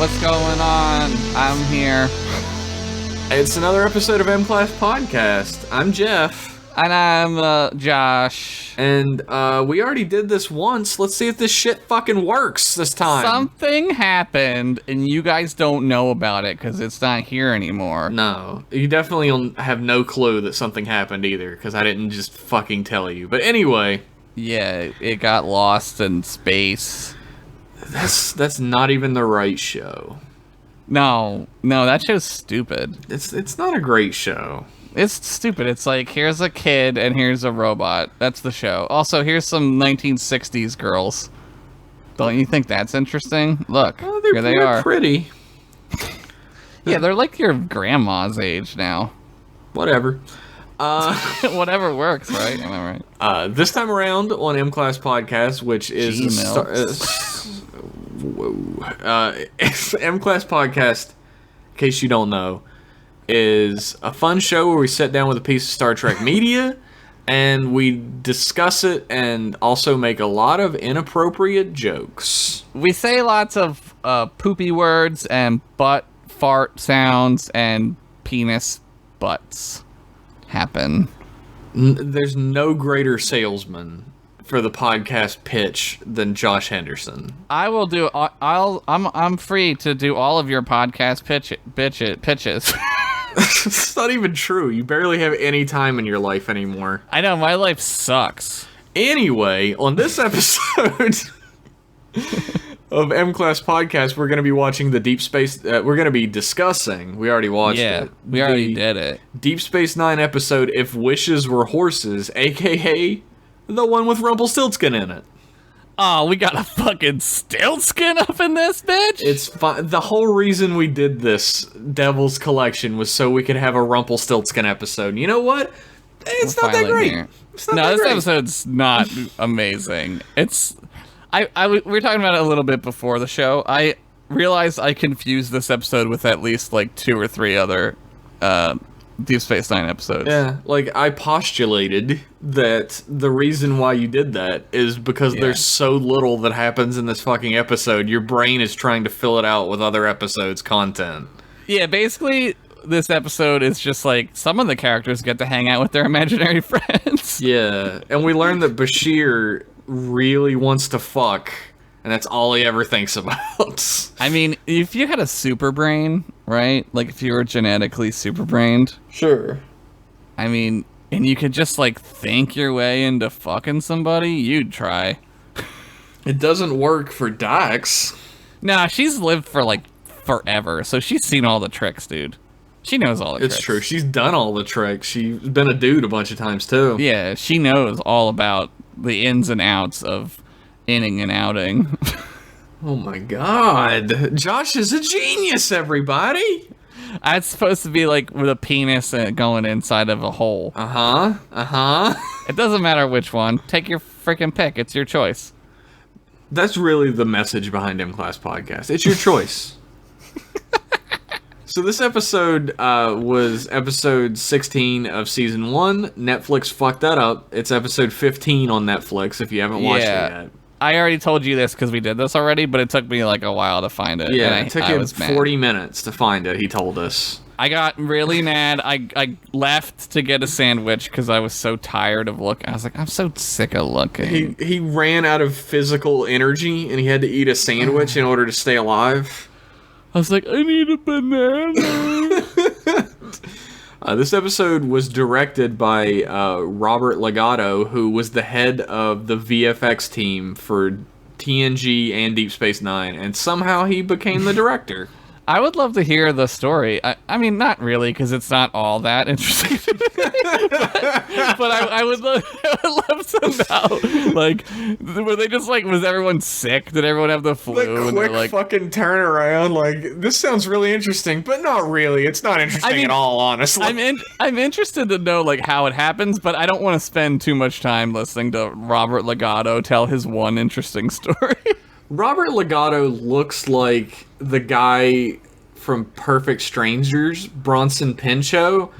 What's going on? I'm here. It's another episode of M-Class Podcast. I'm Jeff. And I'm Josh. And we already did this once. Let's see if this shit fucking works this time. Something happened, and you guys don't know about it because it's not here anymore. No. You definitely have no clue that something happened either, because I didn't just fucking tell you. But anyway. Yeah, it got lost in space. That's not even the right show. No, that show's stupid. It's not a great show. It's stupid. It's like, here's a kid and here's a robot. That's the show. Also, here's some 1960s girls. Don't you think that's interesting? Look, here they are. Pretty. Yeah, they're like your grandma's age now. Whatever. Whatever works, right? Am I right? This time around on M-Class Podcast, which is M-Class Podcast, in case you don't know, is a fun show where we sit down with a piece of Star Trek media and we discuss it and also make a lot of inappropriate jokes. We say lots of poopy words and butt fart sounds and penis butts happen. There's no greater salesman for the podcast pitch than Josh Henderson. I will do. I'm free to do all of your podcast pitches. It's not even true. You barely have any time in your life anymore. I know, my life sucks. Anyway, on this episode of M-Class Podcast, we're going to be watching the Deep Space... we're going to be discussing... We already watched it. Yeah, we already did it. Deep Space Nine episode, If Wishes Were Horses, a.k.a. the one with Rumpelstiltskin in it. Oh, we got a fucking Stiltskin up in this bitch? It's fine. The whole reason we did this Devil's Collection was so we could have a Rumpelstiltskin episode. And you know what? It's not that great. This episode's not amazing. It's... we were talking about it a little bit before the show. I realized I confused this episode with at least like 2 or 3 other Deep Space Nine episodes. Yeah, like I postulated that the reason why you did that is because there's so little that happens in this fucking episode. Your brain is trying to fill it out with other episodes' content. Yeah, basically this episode is just like some of the characters get to hang out with their imaginary friends. Yeah, and we learned that Bashir really wants to fuck, and that's all he ever thinks about. I mean, if you had a super brain, right? Like if you were genetically super brained. Sure. I mean, and you could just like think your way into fucking somebody, you'd try. It doesn't work for Dax. Nah, she's lived for like forever, so she's seen all the tricks, dude. She knows all the tricks. It's true. She's done all the tricks. She's been a dude a bunch of times too. Yeah, she knows all about the ins and outs of inning and outing. Oh my god. Josh is a genius, everybody. That's supposed to be like with a penis going inside of a hole. It doesn't matter which one. Take your freaking pick. It's your choice. That's really the message behind M-Class Podcast. It's your choice. So this episode was episode 16 of season 1. Netflix fucked that up. It's episode 15 on Netflix if you haven't watched it yet. I already told you this because we did this already, but it took me like a while to find it. Yeah, it took him 40 minutes to find it, he told us. I got really mad. I left to get a sandwich because I was so tired of looking. I was like, I'm so sick of looking. He ran out of physical energy and he had to eat a sandwich in order to stay alive. I was like, I need a banana. This episode was directed by Robert Legato, who was the head of the VFX team for TNG and Deep Space Nine, and somehow he became the director. I would love to hear the story. I mean, not really, because it's not all that interesting. but I would love to know. Like, were they just like, was everyone sick? Did everyone have the flu? The quick like, fucking turnaround. Like, this sounds really interesting, but not really. It's not interesting at all, honestly. I'm interested to know like how it happens, but I don't want to spend too much time listening to Robert Legato tell his one interesting story. Robert Legato looks like the guy from Perfect Strangers, Bronson Pinchot,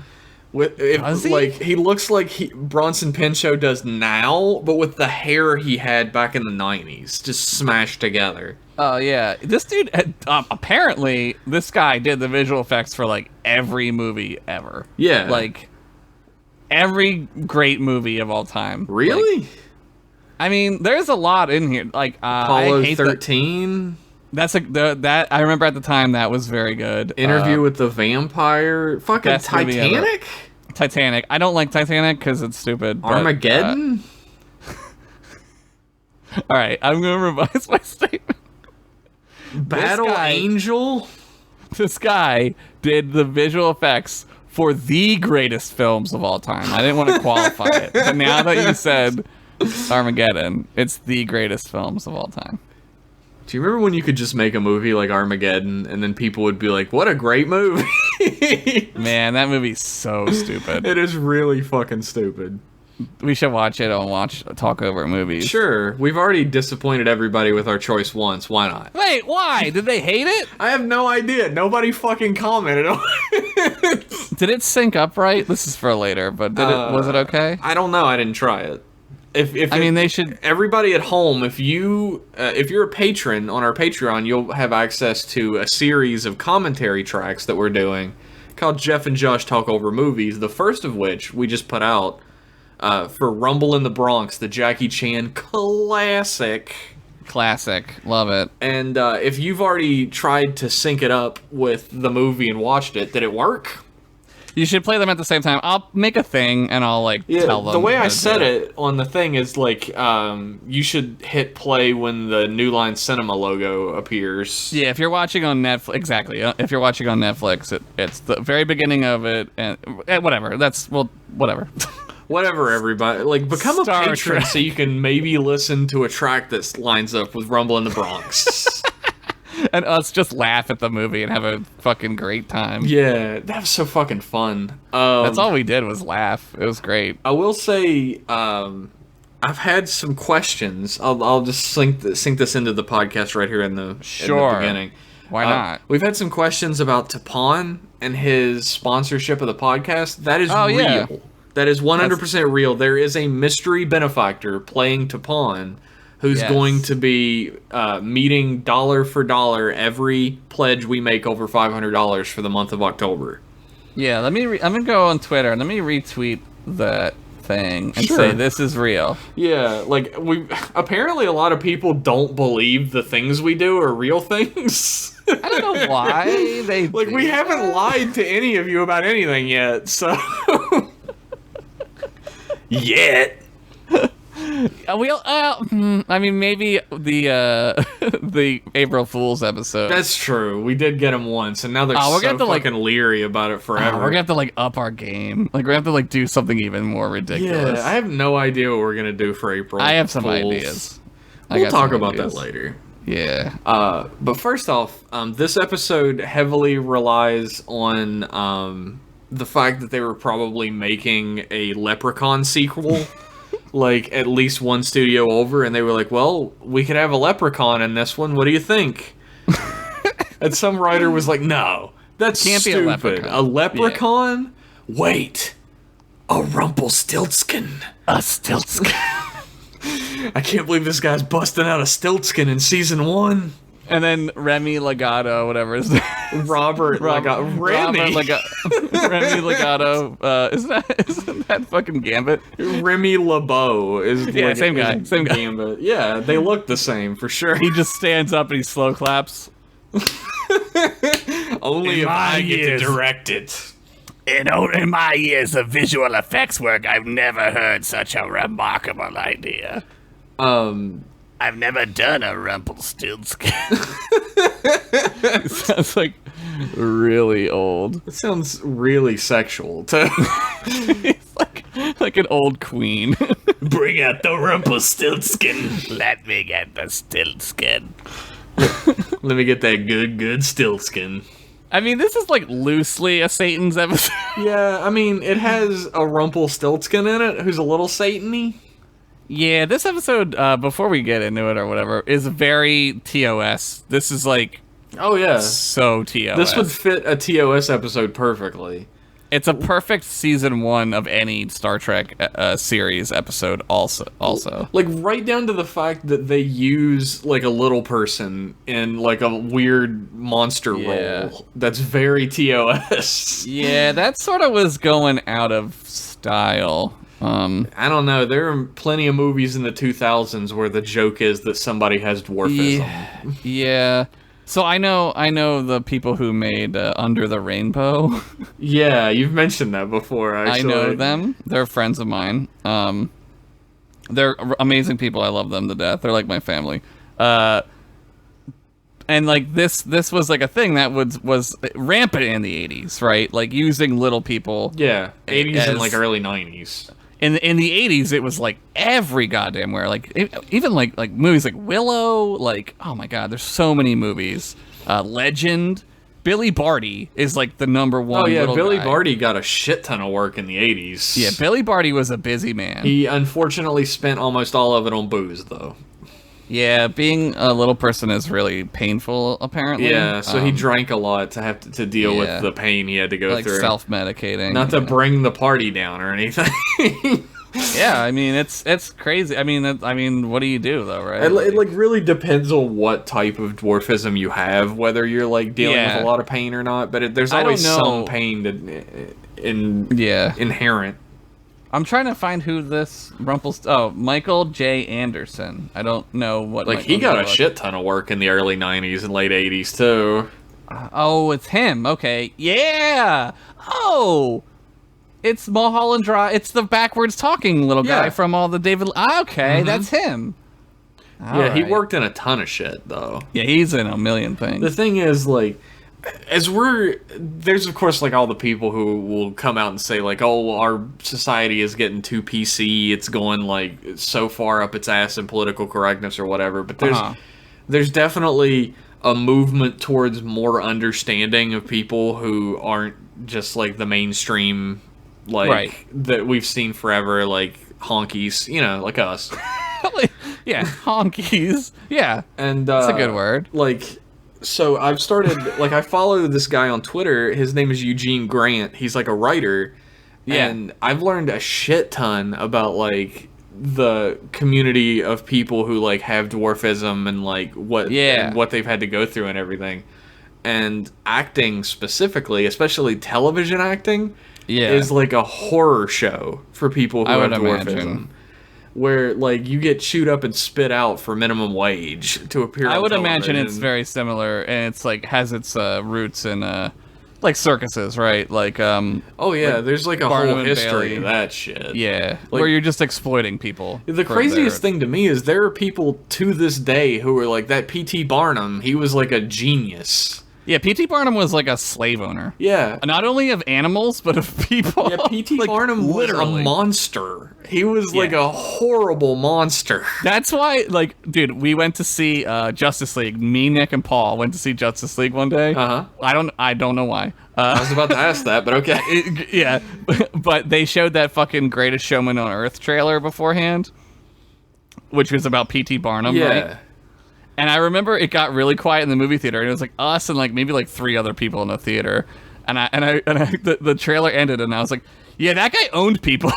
Does he? Like he looks like Bronson Pinchot does now, but with the hair he had back in the 90s, just smashed together. Oh yeah, this dude apparently this guy did the visual effects for like every movie ever. Yeah, like every great movie of all time. Really? Like, I mean, there's a lot in here. Like Apollo 13. That I remember at the time that was very good. Interview with the Vampire. Fucking Titanic. Titanic. I don't like Titanic because it's stupid. Armageddon. All right, I'm gonna revise my statement. Battle Angel. This guy did the visual effects for the greatest films of all time. I didn't want to qualify it, but now that you said Armageddon, it's the greatest films of all time. Do you remember when you could just make a movie like Armageddon and then people would be like, what a great movie? Man, that movie's so stupid. It is really fucking stupid. We should watch it and talk over movies. Sure. We've already disappointed everybody with our choice once. Why not? Wait, why? Did they hate it? I have no idea. Nobody fucking commented on it. Did it sync up right? This is for later, but was it okay? I don't know. I didn't try it. They should. Everybody at home, if you're a patron on our Patreon, you'll have access to a series of commentary tracks that we're doing called Jeff and Josh Talk Over Movies. The first of which we just put out for Rumble in the Bronx, the Jackie Chan classic. Classic, love it. And if you've already tried to sync it up with the movie and watched it, did it work? You should play them at the same time. I'll make a thing and I'll tell them. The way I said it on the thing is like you should hit play when the New Line Cinema logo appears. Yeah, if you're watching on Netflix, exactly. If you're watching on Netflix, it's the very beginning of it, and whatever. Whatever. Whatever, everybody. Like, become a patron Trek. so you can maybe listen to a track that lines up with Rumble in the Bronx. And us just laugh at the movie and have a fucking great time. Yeah, that was so fucking fun. That's all we did was laugh. It was great. I will say, I've had some questions. I'll just sink this into the podcast right here in the beginning. Why not? We've had some questions about Tapon and his sponsorship of the podcast. That is real. Yeah. That is 100% real. There is a mystery benefactor playing Tapon who's going to be meeting dollar for dollar every pledge we make over $500 for the month of October. Yeah, I'm gonna go on Twitter and let me retweet that thing and say this is real. Yeah, like apparently a lot of people don't believe the things we do are real things. I don't know why they like we haven't lied to any of you about anything yet, so yet. I mean, maybe the the April Fool's episode. That's true. We did get them once, and now they're so fucking leery about it forever. We're gonna have to up our game. Like we're gonna have to do something even more ridiculous. Yeah, I have no idea what we're gonna do for April. I have some Fools. ideas. We'll talk about that later. Yeah. But first off, this episode heavily relies on the fact that they were probably making a Leprechaun sequel. Like, at least one studio over, and they were like, well, we could have a leprechaun in this one. What do you think? And some writer was like, no, that's Can't stupid. be a leprechaun. A leprechaun? Yeah. Wait. A Rumpelstiltskin. A Stiltskin. I can't believe this guy's busting out a Stiltskin in season 1. And then Remy Legato, whatever his name is. Remy Legato. Isn't that fucking Gambit? Remy LeBeau is same guy. Gambit. Yeah, they look the same for sure. He just stands up and he slow claps. Only if I get to direct it. In my years of visual effects work, I've never heard such a remarkable idea. I've never done a Rumpelstiltskin. It sounds like really old. It sounds really sexual, too. It's like an old queen. Bring out the Rumpelstiltskin. Let me get the Stiltskin. Let me get that good Stiltskin. I mean, this is like loosely a Satan's episode. Yeah, I mean, it has a Rumpelstiltskin in it who's a little Satan-y. Yeah, this episode, before we get into it or whatever, is very TOS. This is like... Oh, yeah. So TOS. This would fit a TOS episode perfectly. It's a perfect season 1 of any Star Trek series episode. Also, like right down to the fact that they use like a little person in like a weird monster role. That's very TOS. Yeah, that sort of was going out of style. I don't know. There are plenty of movies in the 2000s where the joke is that somebody has dwarfism. Yeah. So I know the people who made Under the Rainbow. Yeah, you've mentioned that before, actually. I know them. They're friends of mine. They're amazing people. I love them to death. They're like my family. And like this was like a thing that was rampant in the 80s, right? Like using little people. Yeah, 80s and like early 90s. In the 80s, it was like every goddamn where, like even like movies like Willow, like oh my god, there's so many movies. Legend, Billy Barty is like the number one. Oh yeah, Billy guy. Barty got a shit ton of work in the 80s. Yeah, Billy Barty was a busy man. He unfortunately spent almost all of it on booze, though. Yeah, being a little person is really painful, apparently. Yeah, so he drank a lot to have to deal with the pain he had to go like through. Self-medicating. Not to bring the party down or anything. Yeah, I mean it's crazy. I mean, what do you do though, right? It like really depends on what type of dwarfism you have, whether you're like dealing with a lot of pain or not. But there's always some pain inherent. I'm trying to find who this Michael J. Anderson. I don't know what. Like he got a shit ton of work in the early '90s and late '80s too. Oh, it's him. Okay, yeah. Oh, it's Mulholland Drive. It's the backwards talking little guy from all the David. Okay, that's him. Yeah, he worked in a ton of shit though. Yeah, he's in a million things. The thing is, like, there's of course like all the people who will come out and say like, oh, our society is getting too PC, it's going like so far up its ass in political correctness or whatever, but there's definitely a movement towards more understanding of people who aren't just like the mainstream like that we've seen forever, like honkies, you know, like us. Yeah, honkies. Yeah, and that's a good word. Like, so I've started, like, I follow this guy on Twitter. His name is Eugene Grant. He's, like, a writer. Yeah. And I've learned a shit ton about, like, the community of people who, like, have dwarfism and, like, what they've had to go through and everything. And acting specifically, especially television acting, is, like, a horror show for people who have dwarfism. Imagine. Where, like, you get chewed up and spit out for minimum wage to appear on television. Imagine it's very similar, and it's, like, has its roots in, like, circuses, right? Like, oh, yeah, like there's, like, a Barnum whole history of that shit. Yeah, like, where you're just exploiting people. The craziest thing to me is there are people to this day who are like, that P.T. Barnum, he was, like, a genius. Yeah, P.T. Barnum was like a slave owner. Yeah. Not only of animals, but of people. Yeah, P.T. like, Barnum was a monster. He was like a horrible monster. That's why, like, dude, we went to see Justice League. Me, Nick, and Paul went to see Justice League one day. Uh-huh. I don't know why. I was about to ask that, but okay. Yeah, but they showed that fucking Greatest Showman on Earth trailer beforehand, which was about P.T. Barnum, right? And I remember it got really quiet in the movie theater, and it was like us and like maybe like 3 other people in the theater. And the trailer ended, and I was like, yeah, that guy owned people.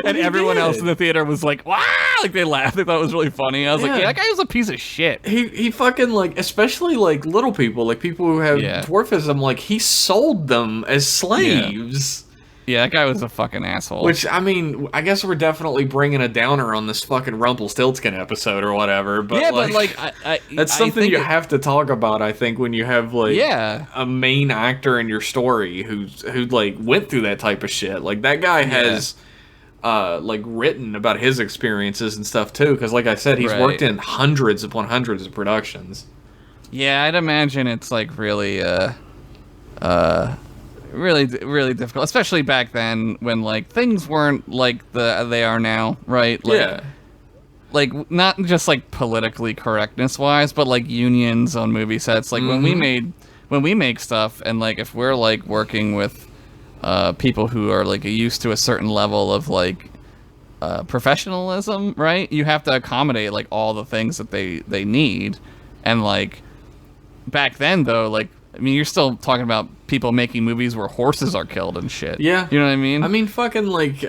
And everyone else in the theater was like, wow, like they laughed. They thought it was really funny. I was like, yeah, that guy was a piece of shit. He fucking, like, especially like little people, like people who have dwarfism, like he sold them as slaves. Yeah, that guy was a fucking asshole. Which, I mean, I guess we're definitely bringing a downer on this fucking RUMPELSTILTSKIN episode or whatever. But yeah, like, but like, that's something you have to talk about. I think when you have like a main actor in your story who like went through that type of shit. Like that guy has like written about his experiences and stuff too. Because like I said, he's worked in hundreds upon hundreds of productions. Yeah, I'd imagine it's like really really difficult, especially back then when like things weren't like they are now, right? Like, like not just like politically correctness wise, but like unions on movie sets. Like when we make stuff, and like if we're like working with people who are like used to a certain level of like professionalism, right? You have to accommodate like all the things that they need, and like back then though, like I mean, you're still talking about people making movies where horses are killed and shit. Yeah. You know what I mean? I mean, fucking, like,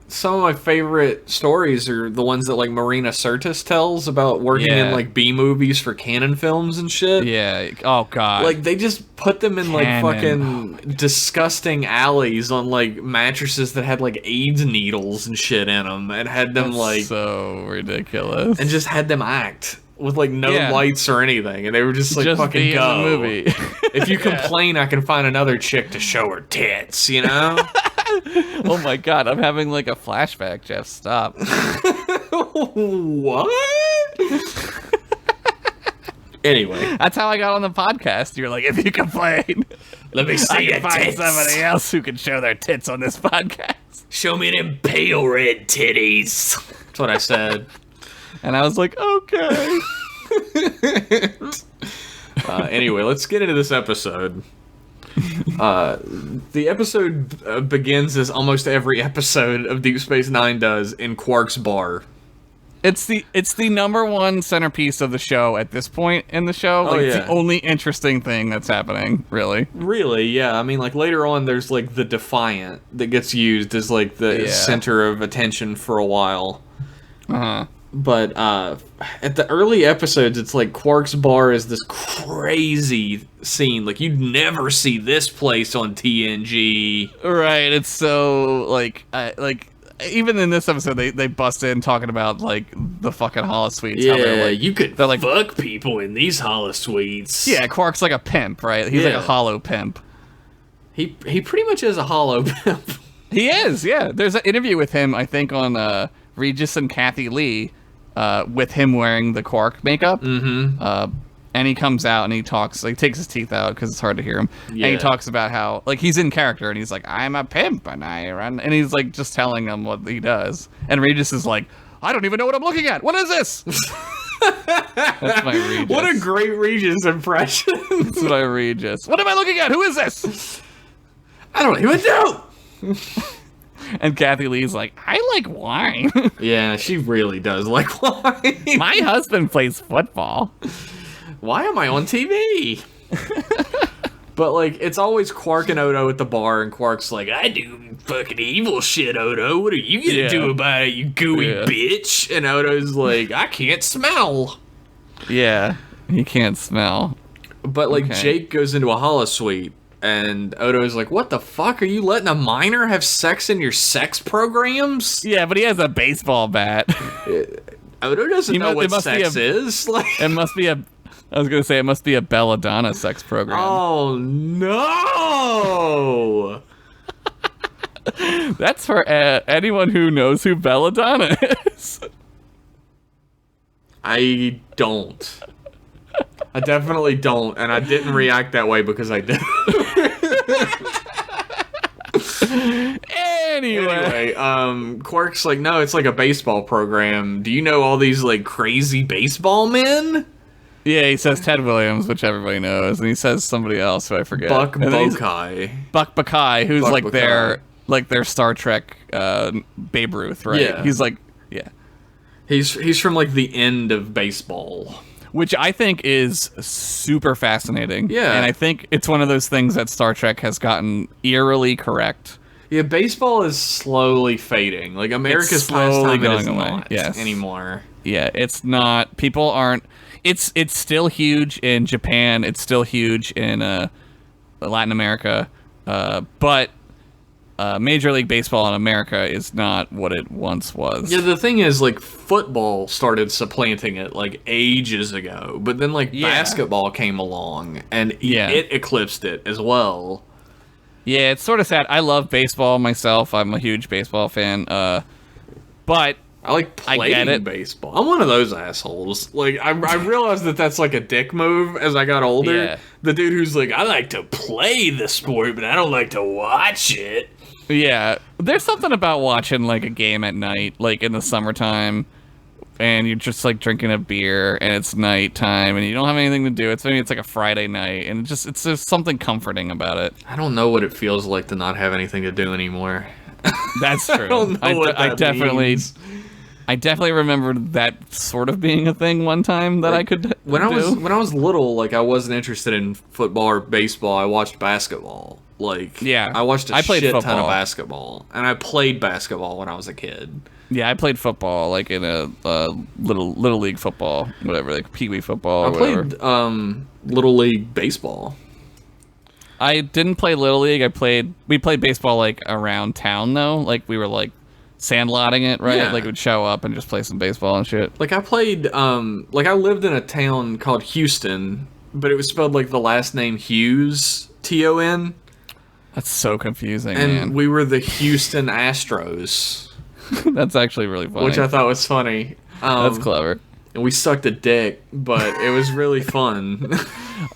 some of my favorite stories are the ones that, like, Marina Sirtis tells about working in, like, B-movies for Canon Films and shit. Yeah. Oh, God. Like, they just put them in, like, Canon. fucking disgusting alleys on, like, mattresses that had, like, AIDS needles and shit in them, and had them, That's like... so ridiculous. And just had them act with, like, no Yeah. lights or anything, and they were just like, Just fucking be in go. the movie. If you complain, I can find another chick to show her tits, you know? Oh my God, I'm having like a flashback, Jeff. Stop. What? Anyway. That's how I got on the podcast. You're like, if you complain, Let me see I your can find tits. somebody else who can show their tits on this podcast. Show me them pale red titties. That's what I said. And I was like, okay. Anyway, let's get into this episode. The episode begins, as almost every episode of Deep Space Nine does, in Quark's bar. It's the number one centerpiece of the show at this point in the show. Like, it's the only interesting thing that's happening, really. Really, yeah. I mean, like, later on, there's, like, the Defiant that gets used as, like, the center of attention for a while. Uh-huh. But at the early episodes, it's like Quark's bar is this crazy scene. Like, you'd never see this place on TNG. Right, it's so, like, even in this episode, they bust in talking about, like, the fucking holosuites. Yeah, how they're, like, you could like, fuck people in these holosuites. Yeah, Quark's like a pimp, right? He's like a hollow pimp. He pretty much is a hollow pimp. He is, yeah. There's an interview with him, I think, on Regis and Kathy Lee, with him wearing the Quark makeup. Mm-hmm. And he comes out and he talks, like, takes his teeth out because it's hard to hear him. Yeah. And he talks about how, like, he's in character and he's like, I'm a pimp and I run. And he's, like, just telling them what he does. And Regis is like, I don't even know what I'm looking at. What is this? That's my Regis. What a great Regis impression. That's my Regis. What am I looking at? Who is this? I don't even know. And Kathy Lee's like, I like wine. Yeah, she really does like wine. My husband plays football. Why am I on TV? But, like, it's always Quark and Odo at the bar, and Quark's like, I do fucking evil shit, Odo. What are you gonna do about it, you gooey bitch? And Odo's like, I can't smell. Yeah, he can't smell. But, like, Jake goes into a holosuite, and Odo's like, what the fuck? Are you letting a minor have sex in your sex programs? Yeah, but he has a baseball bat. Odo doesn't know what sex is. Like, it must be I was going to say, it must be a belladonna sex program. Oh, no! That's for anyone who knows who belladonna is. I don't. I definitely don't, and I didn't react that way because I did. Anyway, Quark's like, no, it's like a baseball program. Do you know all these, like, crazy baseball men? Yeah, he says Ted Williams, which everybody knows, and he says somebody else who I forget. Buck Bokai. Buck Bokai, who's Buck like Bokai. their Star Trek Babe Ruth, right? Yeah. He's like, yeah. He's from, like, the end of baseball. Which I think is super fascinating. Yeah. And I think it's one of those things that Star Trek has gotten eerily correct. Yeah, baseball is slowly fading. Like, America's pastime is not anymore. Yeah, it's not. People aren't. It's still huge in Japan. It's still huge in Latin America. But Major League Baseball in America is not what it once was. Yeah, the thing is, like, football started supplanting it, like, ages ago. But then, like, basketball came along, and it eclipsed it as well. Yeah, it's sort of sad. I love baseball myself. I'm a huge baseball fan. But I like playing baseball. I'm one of those assholes. Like, I realized that that's like a dick move as I got older. Yeah. The dude who's like, I like to play the sport, but I don't like to watch it. Yeah, there's something about watching, like, a game at night, like, in the summertime, and you're just, like, drinking a beer, and it's nighttime, and you don't have anything to do. It's like a Friday night, and it's just something comforting about it. I don't know what it feels like to not have anything to do anymore. That's true. I don't know what that definitely means. I definitely remember that sort of being a thing one time that I could when do. I was little, like I wasn't interested in football or baseball. I watched basketball. Like Yeah, I watched a I played shit ton football. of basketball, and I played basketball when I was a kid. Yeah, I played football, like in a little league football, whatever, like pee wee football. Or I whatever. played little league baseball. I didn't play little league. We played baseball like around town though. Like we were like sandlotting it, right? Yeah. Like we'd show up and just play some baseball and shit. Like I played, like I lived in a town called Houston, but it was spelled like the last name Hughes, Ton, That's so confusing, and man. we were the Houston Astros, That's actually really funny. which I thought was funny. That's clever. And we sucked a dick, but it was really fun.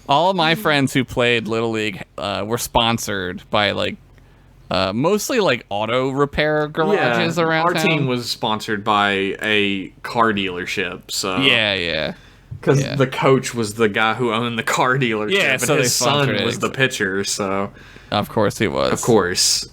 All of my friends who played little league were sponsored by like mostly like auto repair garages around our town. team was sponsored by a car dealership, so Yeah. because yeah. the coach was the guy who owned the car dealership, Yeah, and so they his son sponsored it. was the pitcher, so Of course he was. of course.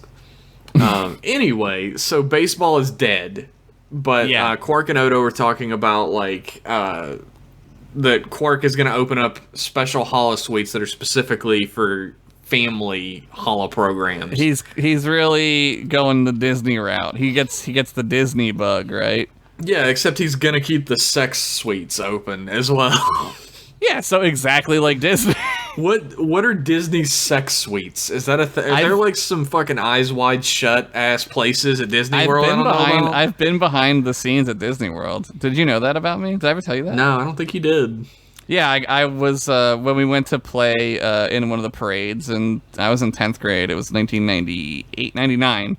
Anyway, so baseball is dead, but Yeah. Quark and Odo were talking about like that Quark is going to open up special holo suites that are specifically for family holo programs. He's really going the Disney route. He gets the Disney bug, right? Yeah, except he's going to keep the sex suites open as well. Yeah, so exactly like Disney. What are Disney's sex suites? Is that a thing? Are there like some fucking eyes wide shut ass places at Disney World? I've been behind the scenes at Disney World. Did you know that about me? Did I ever tell you that? No, I don't think you did. Yeah, I was when we went to play in one of the parades, and I was in 10th grade. It was 1998, 99.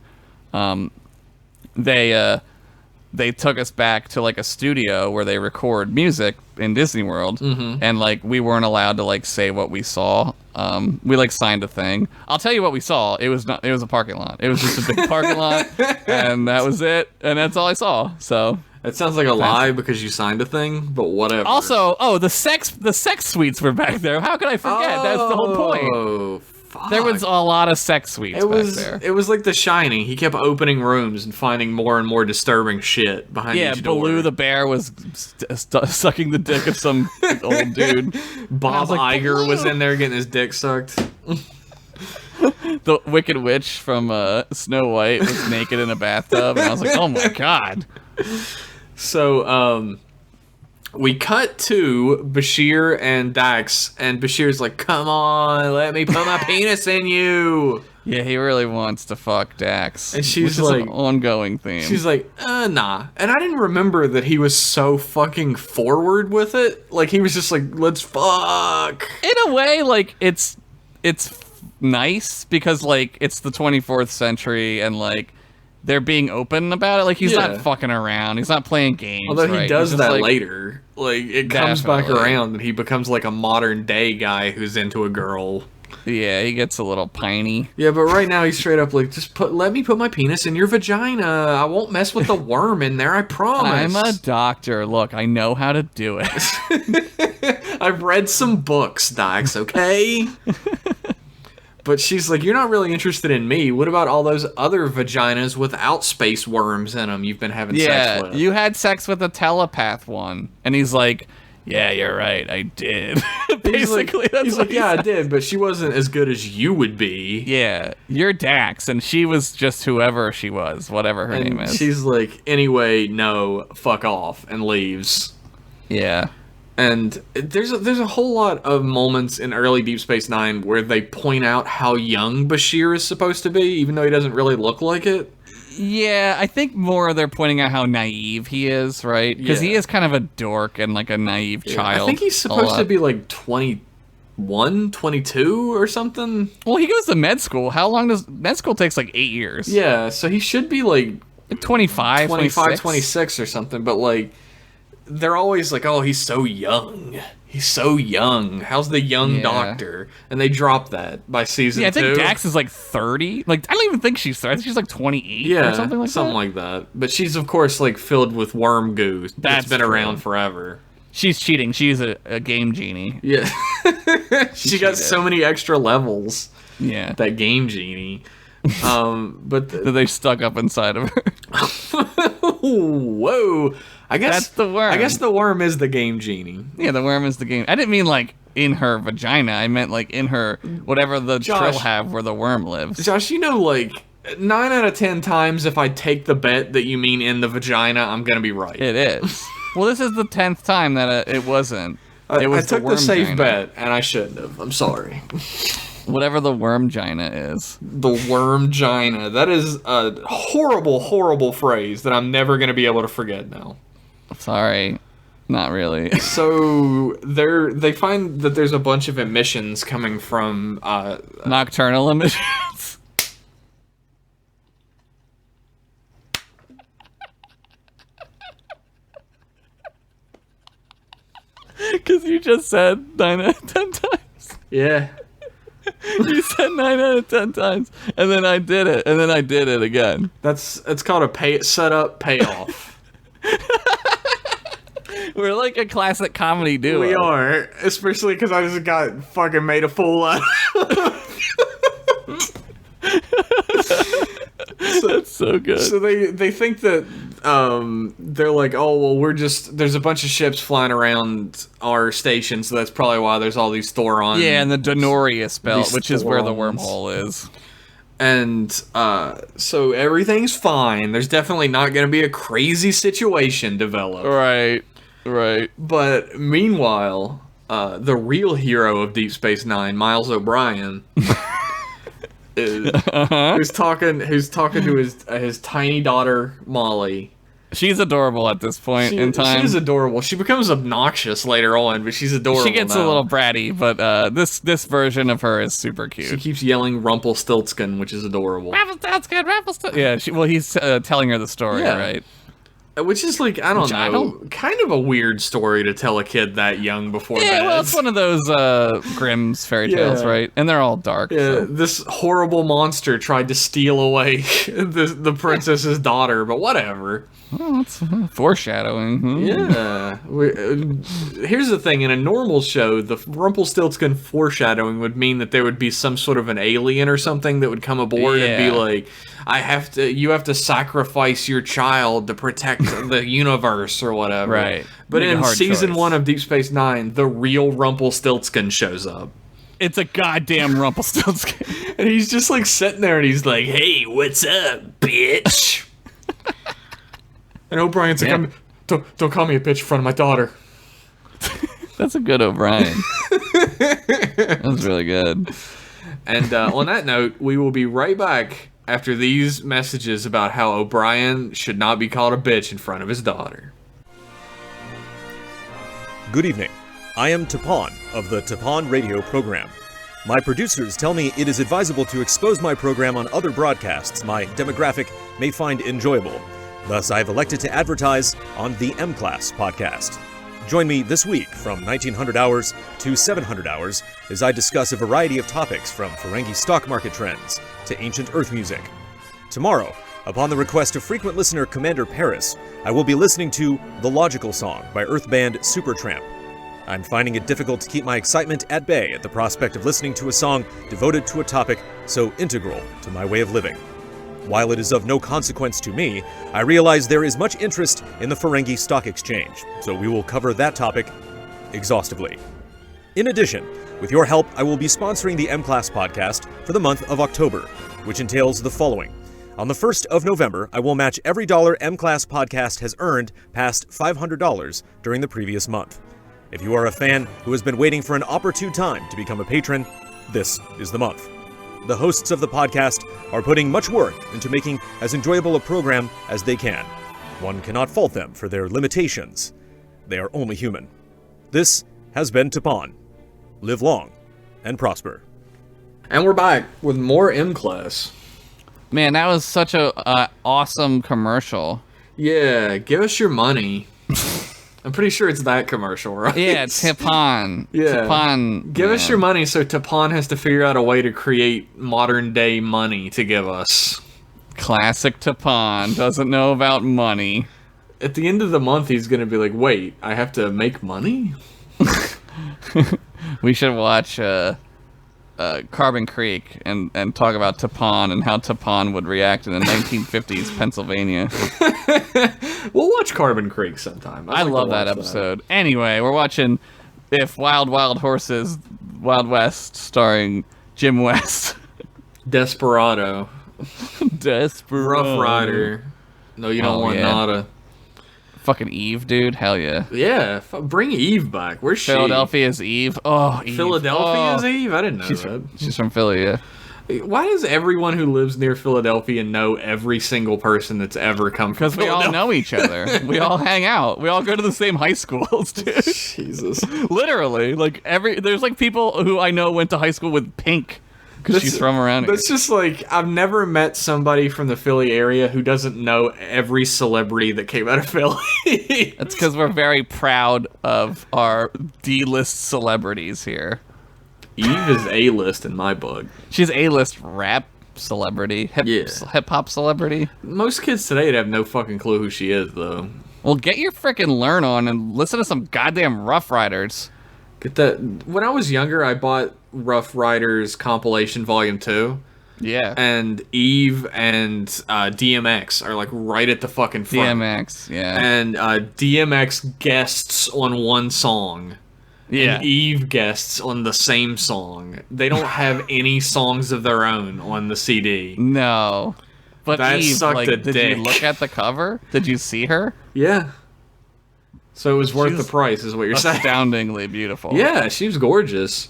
They took us back to like a studio where they record music in Disney World, and like we weren't allowed to like say what we saw. We like signed a thing. I'll tell you what we saw. It was a parking lot. It was just a big parking lot, and that was it. And that's all I saw. So That sounds like a lie because you signed a thing, but whatever. also, the sex suites were back there. How could I forget? That's the whole point. Oh, fuck. There was a lot of sex suites back there. It was like The Shining. He kept opening rooms and finding more and more disturbing shit behind Yeah, each door. Baloo the bear was sucking the dick of some old dude. Bob like, Iger was in there getting his dick sucked. The Wicked Witch from Snow White was naked in a bathtub, and I was like, oh my god. So, we cut to Bashir and Dax, and Bashir's like, come on, let me put my penis in you. Yeah, he really wants to fuck Dax. And she's which is like- an ongoing theme. She's like, nah. And I didn't remember that he was so fucking forward with it. Like, he was just like, let's fuck. in a way, like, it's nice because, like, it's the 24th century, and, like, they're being open about it. Like, he's Yeah. not fucking around. He's not playing games. Although he right? does He's just, that like, later. Like, it comes back Definitely. around and he becomes like a modern day guy who's into a girl. Yeah, he gets a little piney. Yeah, but right now he's straight up like, let me put my penis in your vagina. I won't mess with the worm in there, I promise. I'm a doctor. Look, I know how to do it. I've read some books, Dax, okay? But she's like, you're not really interested in me. What about all those other vaginas without space worms in them you've been having sex Yeah, with? you had sex with a telepath one. And he's like, yeah, you're right, I did. Basically, that's he's what like, yeah, I did, but she wasn't as good as you would be. Yeah, you're Dax, and she was just whoever she was, whatever her name And is. she's like, anyway, no, fuck off, and leaves. Yeah. And there's a whole lot of moments in early Deep Space Nine where they point out how young Bashir is supposed to be, even though he doesn't really look like it. Yeah, I think more they're pointing out how naive he is, right? Because he Yeah. is kind of a dork and like a naive child. I think he's supposed to be like 21, 22 or something. Well, he goes to med school. How long does med school takes like 8 years? Yeah, so he should be like 25, 25, 26? 26 or something, but like they're always like, oh, he's so young. He's so young. How's the young Yeah. doctor? And they drop that by season 2. Yeah, I think Dax is like 30. Like, I don't even think she's 30. I think she's like 28 yeah, or something like that. like that. But she's of course like filled with worm goo that's That's been true. around forever. She's cheating. She's a game genie. Yeah. she got cheated. so many extra levels. Yeah. That game genie. But That they stuck up inside of her. whoa. I guess That's the worm. I guess the worm is the game genie. Yeah, the worm is the game. I didn't mean like in her vagina. I meant like in her whatever the Josh, trill have where the worm lives. Josh, like 9 out of 10 times if I take the bet that you mean in the vagina, I'm gonna be right. It is. Well, this is the 10th time that it wasn't. It was I took the worm the safe gina. bet, and I shouldn't have. I'm sorry. Whatever the worm gina is. The worm gina. That is a horrible, horrible phrase that I'm never gonna be able to forget now. Sorry. Not really. So they find that there's a bunch of emissions coming from Nocturnal emissions. Because you just said 9 out of 10 times. yeah. You said 9 out of 10 times, and then I did it, and then I did it again. It's called a setup payoff. We're like a classic comedy duo. We are, especially because I just got fucking made a fool out of. That's so good. So they think that they're like, oh well, there's a bunch of ships flying around our station, so that's probably why there's all these Thoron. Yeah, and the Denorius belt, These which is where the Thorons. wormhole is. And so everything's fine. There's definitely not going to be a crazy situation develop. Right. But meanwhile, the real hero of Deep Space Nine, Miles O'Brien, who's talking to his tiny daughter Molly. She's adorable at this point in time. She's adorable. She becomes obnoxious later on, but she's adorable. She gets now. a little bratty, but this version of her is super She cute. keeps yelling "Rumpelstiltskin," which is adorable. Rumpelstiltskin, Rumpelstiltskin. Yeah, he's telling her the story, Yeah. right? Which is like, I don't know, kind of a weird story to tell a kid that young before Yeah, bed. well, it's one of those Grimm's fairy tales, Yeah. right? And they're all dark. Yeah, So. this horrible monster tried to steal away the princess's daughter, but whatever. Oh, it's foreshadowing. Yeah. Here's the thing. In a normal show, the Rumpelstiltskin foreshadowing would mean that there would be some sort of an alien or something that would come aboard and be Yeah. like, you have to sacrifice your child to protect the universe or whatever. Right. But Make a in hard season choice. 1 of Deep Space Nine, the real Rumpelstiltskin shows up. It's a goddamn Rumpelstiltskin. And he's just like sitting there and he's like, hey, what's up, bitch? And O'Brien's like, Yeah. don't call me a bitch in front of my daughter. That's a good O'Brien. That's really good. And on that note, we will be right back after these messages about how O'Brien should not be called a bitch in front of his daughter. Good evening. I am Tapon of the Tapon radio program. My producers tell me it is advisable to expose my program on other broadcasts my demographic may find enjoyable. Thus, I have elected to advertise on the M-Class podcast. Join me this week from 1900 hours to 700 hours as I discuss a variety of topics from Ferengi stock market trends to ancient Earth music. Tomorrow, upon the request of frequent listener Commander Paris, I will be listening to The Logical Song by Earth band Supertramp. I'm finding it difficult to keep my excitement at bay at the prospect of listening to a song devoted to a topic so integral to my way of living. While it is of no consequence to me, I realize there is much interest in the Ferengi Stock Exchange, so we will cover that topic exhaustively. In addition, with your help, I will be sponsoring the M-Class podcast for the month of October, which entails the following. On the 1st of November, I will match every dollar M-Class podcast has earned past $500 during the previous month. If you are a fan who has been waiting for an opportune time to become a patron, this is the month. The hosts of the podcast are putting much work into making as enjoyable a program as they can. One cannot fault them for their limitations. They are only human. This has been Tapon. Live long and prosper. And we're back with more M-Class. Man, that was such a awesome commercial. Yeah, give us your money. I'm pretty sure it's that commercial, right? Yeah, Tapon. Yeah. Tapon. Give us man. your money so Tapon has to figure out a way to create modern day money to give us. Classic Tapon. Doesn't know about money. At the end of the month, he's going to be like, wait, I have to make money? We should watch Carbon Creek and talk about Tapon and how Tapon would react in the 1950s Pennsylvania. We'll watch Carbon Creek sometime. I love that episode. Anyway, we're watching If Wild Wild Horses, Wild West, starring Jim West. Desperado. Desperado. Rough Rider. No, you don't want nada. Fucking Eve, dude. Hell yeah. Yeah, bring Eve back. Where's she? Philadelphia's Eve. Oh, Eve. Philadelphia's Eve? I didn't know that. She's from Philly, yeah. Why does everyone who lives near Philadelphia know every single person that's ever come from Philadelphia? Because we all know each other. We all hang out. We all go to the same high schools, dude. Jesus. Literally. Like, there's like people who I know went to high school with Pink. Because she's from around here. That's just like, I've never met somebody from the Philly area who doesn't know every celebrity that came out of Philly. That's because we're very proud of our D-list celebrities here. Eve is A-list in my book. She's A-list rap celebrity, hip-hop celebrity. Most kids today would have no fucking clue who she is, though. Well, get your frickin' learn on and listen to some goddamn Rough Riders. Get that. When I was younger, I bought Rough Riders compilation volume 2. Yeah. And Eve and DMX are like right at the fucking front. DMX, yeah. And DMX guests on one song. Yeah. And Eve guests on the same song. They don't have any songs of their own on the CD. No. But that Eve, sucked like, a did dick. you look at the cover? Did you see her? Yeah. So it was worth the price, is what you're saying. Astoundingly beautiful. Yeah, she was gorgeous.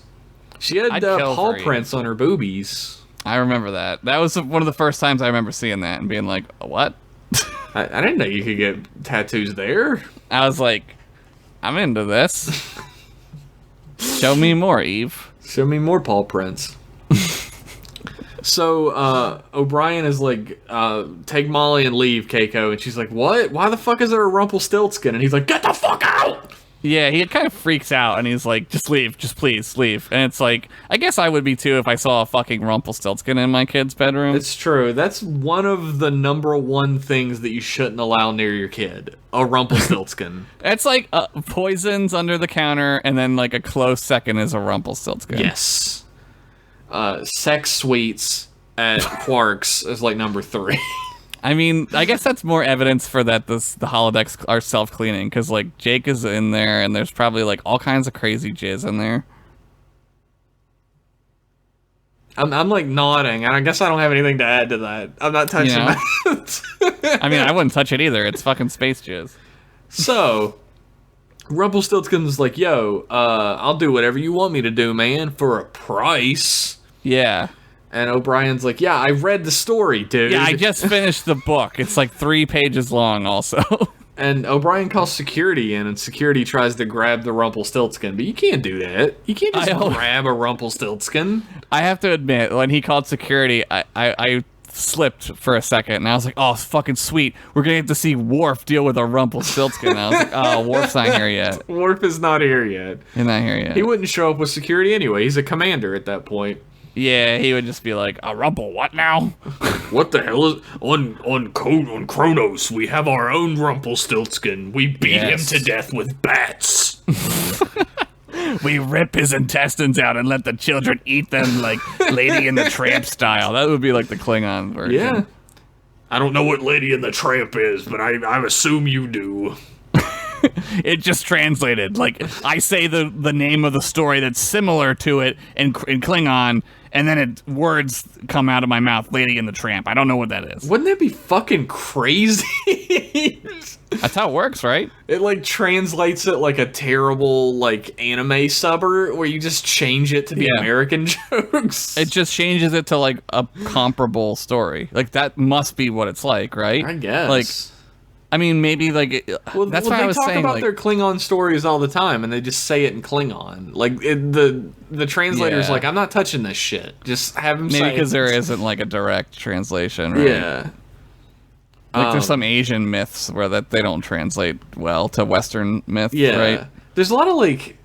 She had paw for prints on her boobies. I remember that. That was one of the first times I remember seeing that and being like, what? I didn't know you could get tattoos there. I was like, I'm into this. Show me more, Eve. Show me more paw prints. So, O'Brien is like, take Molly and leave, Keiko. And she's like, what? Why the fuck is there a Rumpelstiltskin? And he's like, get the fuck out! Yeah, he kind of freaks out, and he's like, just leave, just please, leave. And it's like, I guess I would be too if I saw a fucking Rumpelstiltskin in my kid's bedroom. It's true. That's one of the number one things that you shouldn't allow near your kid. A Rumpelstiltskin. It's like poisons under the counter, and then like a close second is a Rumpelstiltskin. Yes. Sex sweets at Quark's is like number 3. I mean, I guess that's more evidence for that the holodecks are self-cleaning, because like Jake is in there, and there's probably like all kinds of crazy jizz in there. I'm like nodding, and I guess I don't have anything to add to that. I'm not touching that. I mean, I wouldn't touch it either. It's fucking space jizz. So, Rumpelstiltskin's like, yo, I'll do whatever you want me to do, man, for a price. Yeah. And O'Brien's like, yeah, I read the story, dude. Yeah, I just finished the book. It's like 3 pages long also. And O'Brien calls security in, and security tries to grab the Rumpelstiltskin, but you can't do that. You can't just grab a Rumpelstiltskin. I have to admit, when he called security, I slipped for a second, and I was like, oh, it's fucking sweet. We're going to get to see Worf deal with a Rumpelstiltskin. And I was like, oh, Worf's not here yet. Worf is not here yet. He's not here yet. He wouldn't show up with security anyway. He's a commander at that point. Yeah, he would just be like, a Rumpel, what now? What the hell is... On Kronos, we have our own Rumpelstiltskin. We beat him to death with bats. We rip his intestines out and let the children eat them like Lady and the Tramp style. That would be like the Klingon version. Yeah. I don't know what Lady and the Tramp is, but I assume you do. It just translated. Like, I say the name of the story that's similar to it in Klingon, and then words come out of my mouth, Lady and the Tramp. I don't know what that is. Wouldn't that be fucking crazy? That's how it works, right? It, like, translates it like a terrible, like, anime subber, where you just change it to be American jokes. It just changes it to, like, a comparable story. Like, that must be what it's like, right? I guess. Like, I mean, maybe, like, that's why I was saying, they talk about like, their Klingon stories all the time, and they just say it in Klingon. Like, the translator's like, I'm not touching this shit. Just have him say it. Maybe because there isn't, like, a direct translation, right? Yeah. Like, there's some Asian myths where that they don't translate well to Western myths, right? There's a lot of, like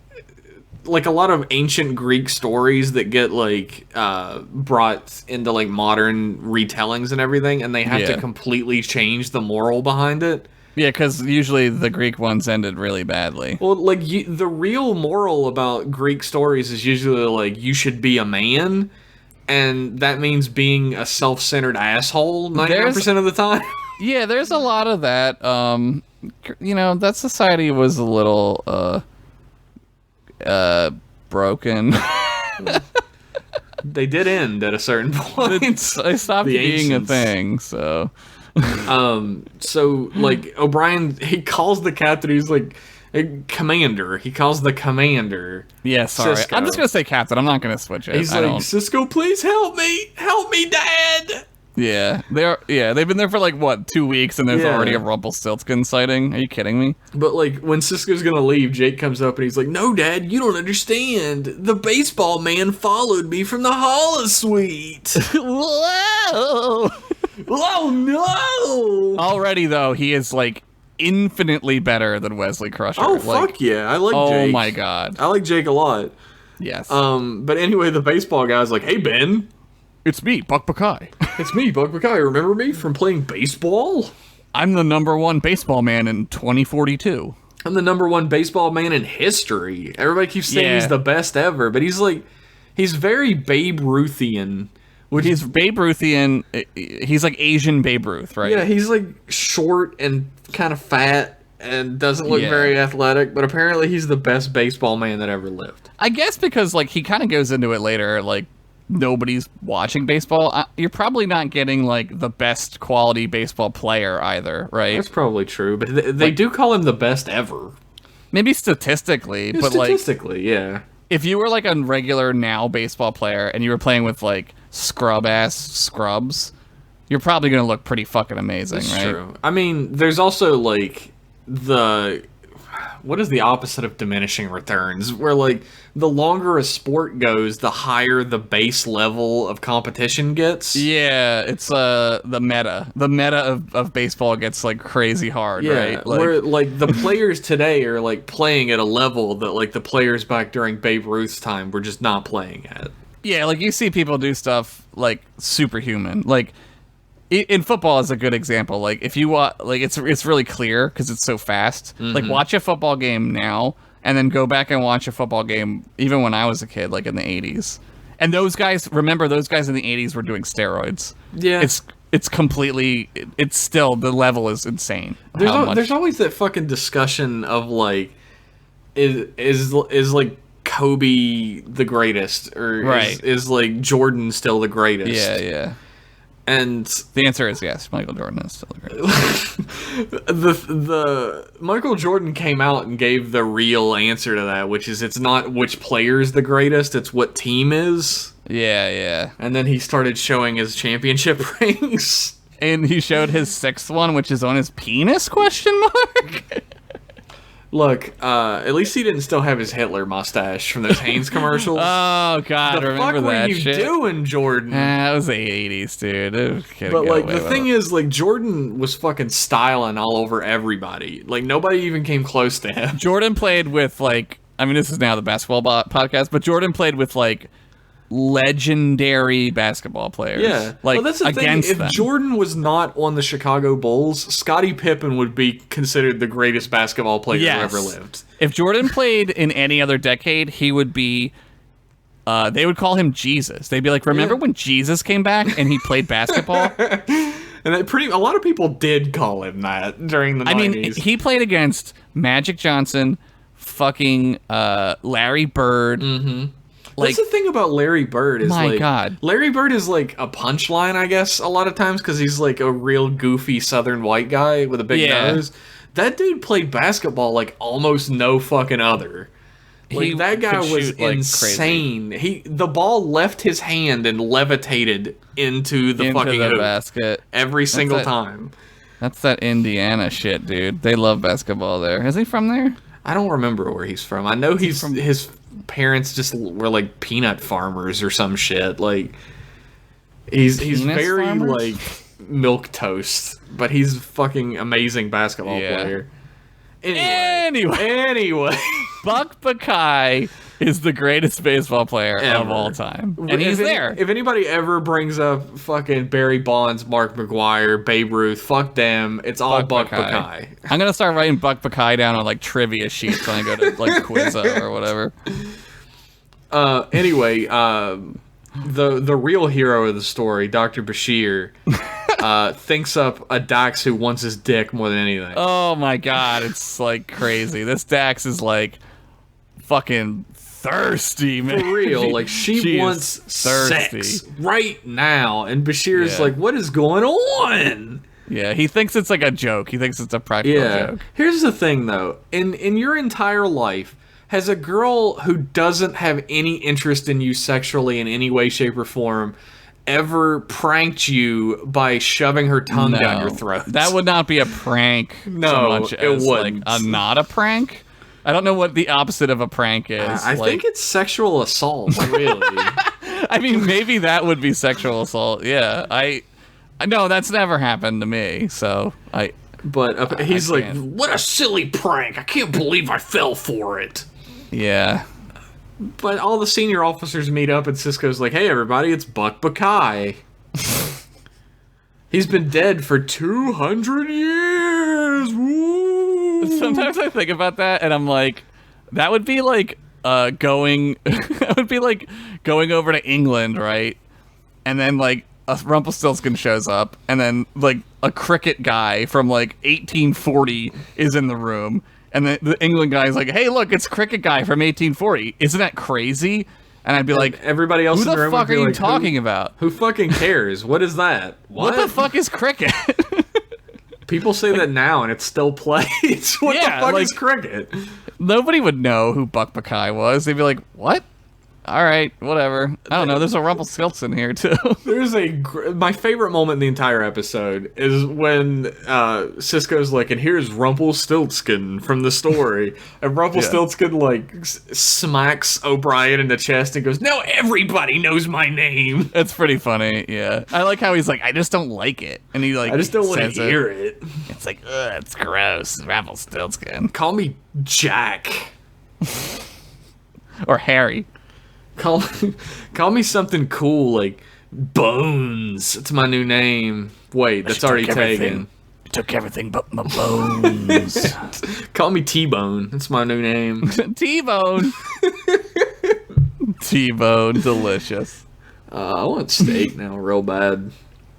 a lot of ancient Greek stories that get, like, brought into, like, modern retellings and everything, and they have to completely change the moral behind it. Yeah, because usually the Greek ones ended really badly. Well, like, the real moral about Greek stories is usually, like, you should be a man, and that means being a self-centered asshole 99% of the time. Yeah, there's a lot of that. That society was a little, broken. They did end at a certain point. They stopped being a thing, so... So, like, O'Brien, he calls the captain, he's like, commander. He calls the commander. Yeah, sorry. Cisco. I'm just gonna say captain. I'm not gonna switch it. He's like, Cisco, please help me! Help me, Dad! Yeah, they've been there for, like, what, 2 weeks, and there's Yeah. already a Rumpelstiltskin sighting? Are you kidding me? But, like, when Cisco's gonna leave, Jake comes up and he's like, no, Dad, you don't understand. The baseball man followed me from the holosuite. Whoa! Oh, no! Already, though, he is, like, infinitely better than Wesley Crusher. Oh, like, fuck yeah. I like oh Jake. my god. I like Jake a lot. Yes. But anyway, the baseball guy's like, hey, Ben. It's me, Buck Buckeye. It's me, Buck McKay. Remember me from playing baseball? I'm the #1 baseball man in 2042. I'm the #1 baseball man in history. Everybody keeps saying Yeah. he's the best ever, but he's very Babe Ruthian. He's Babe Ruthian. He's like Asian Babe Ruth, right? Yeah, he's like short and kind of fat and doesn't look Yeah. very athletic, but apparently he's the best baseball man that ever lived. I guess because, like, he kind of goes into it later, like, nobody's watching baseball. You're probably not getting, like, the best quality baseball player either, right? That's probably true, but they do call him the best ever. Maybe statistically, but, like, Statistically, yeah. if you were, like, a regular now baseball player and you were playing with, like, scrub-ass scrubs, you're probably going to look pretty fucking amazing, That's right? true. I mean, there's also, like, what is the opposite of diminishing returns? Where, like, the longer a sport goes, the higher the base level of competition gets. Yeah, it's the meta. The meta of baseball gets, like, crazy hard, Yeah, right? Like, where, like, the players today are, like, playing at a level that, like, the players back during Babe Ruth's time were just not playing at. yeah, like, you see people do stuff, like, superhuman. Like, in football is a good example. Like, if you watch, like, it's really clear because it's so fast. Like, watch a football game now and then go back and watch a football game even when I was a kid, like in the 80s. And those guys in the 80s were doing steroids. Yeah. It's completely, it's still, the level is insane. There's always that fucking discussion of, like, is like Kobe the greatest, or Right. is like Jordan still the greatest? Yeah. And The answer is yes. Michael Jordan is still the greatest. the Michael Jordan came out and gave the real answer to that, which is it's not which player is the greatest, it's what team is. Yeah. And then he started showing his championship rings. And he showed his 6th one, which is on his penis, question mark? Look, at least he didn't still have his Hitler mustache from those Hanes commercials. Oh, God, the remember fuck that were you shit? doing, Jordan? That was the 80s, dude. But, like, the thing is, like, Jordan was fucking styling all over everybody. Like, nobody even came close to him. Jordan played with, like, I mean, this is now the basketball podcast, but Jordan played with, like, legendary basketball players. Yeah. Like, well, that's the against thing. If them. Jordan was not on the Chicago Bulls, Scottie Pippen would be considered the greatest basketball player who ever lived. If Jordan played in any other decade, he would be... they would call him Jesus. They'd be like, remember when Jesus came back and he played basketball? And a lot of people did call him that during the 90s. I mean, he played against Magic Johnson, fucking Larry Bird. Mm-hmm. That's the thing about Larry Bird is, My God. Larry Bird is like a punchline, I guess, a lot of times, because he's like a real goofy southern white guy with a big nose. That dude played basketball like almost no fucking other. Like, that guy was shoot like insane. The ball left his hand and levitated into the fucking the hoop basket every single that- time. That's that Indiana shit, dude. They love basketball there. Is he from there? I don't remember where he's from. I know he's from his parents just were like peanut farmers or some shit. Like he's very farmers? like milk toast, but he's a fucking amazing basketball player. Anyway. Buck Buckeye is the greatest baseball player of all time. And he's there. If anybody ever brings up fucking Barry Bonds, Mark McGwire, Babe Ruth, fuck them. It's all Buck Buckeye. I'm going to start writing Buck Buckeye down on like trivia sheets when I go to like Quizzo or whatever. Anyway, the real hero of the story, Dr. Bashir, thinks up a Dax who wants his dick more than anything. Oh my god, it's like crazy. This Dax is like fucking thirsty, man. For real, like she wants sex right now, and Bashir's like, "What is going on?" Yeah, he thinks it's like a joke. He thinks it's a practical joke. Here's the thing, though. In your entire life, has a girl who doesn't have any interest in you sexually in any way, shape, or form ever pranked you by shoving her tongue down your throat? That would not be a prank so much as like not a prank. I don't know what the opposite of a prank is. I think it's sexual assault, really. I mean, maybe that would be sexual assault. Yeah, no, that's never happened to me. So But he's like, what a silly prank! I can't believe I fell for it. Yeah. But all the senior officers meet up, and Cisco's like, "Hey, everybody, it's Buck Buckeye. He's been dead for 200 years. Woo!" Sometimes I think about that, and I'm like, that would be like going. That would be like going over to England, right? And then like a Rumpelstiltskin shows up, and then like a cricket guy from like 1840 is in the room. And the England guy is like, "Hey, look, it's cricket guy from 1840. Isn't that crazy?" And I'd be like, everybody else in the room who the fuck would be are you like, talking about? Who fucking cares? What is that? What the fuck is cricket? People say that now, and it still plays. What the fuck is cricket? Nobody would know who Buck Buckeye was. They'd be like, "What? All right, whatever." I don't know. There's a Rumpelstiltskin here too. There's my favorite moment in the entire episode is when Cisco's like, "And here's Rumpelstiltskin from the story," and Rumpelstiltskin like smacks O'Brien in the chest and goes, "Now everybody knows my name." It's pretty funny. Yeah, I like how he's like, "I just don't like it," and he like, "I just don't want to hear it." It's like, ugh, it's gross. Rumpelstiltskin. Call me Jack or Harry. Call me something cool like Bones. It's my new name. Wait, that's already taken. You took everything but my bones. Call me T-Bone. That's my new name. T-Bone. T-Bone, delicious. I want steak now, real bad.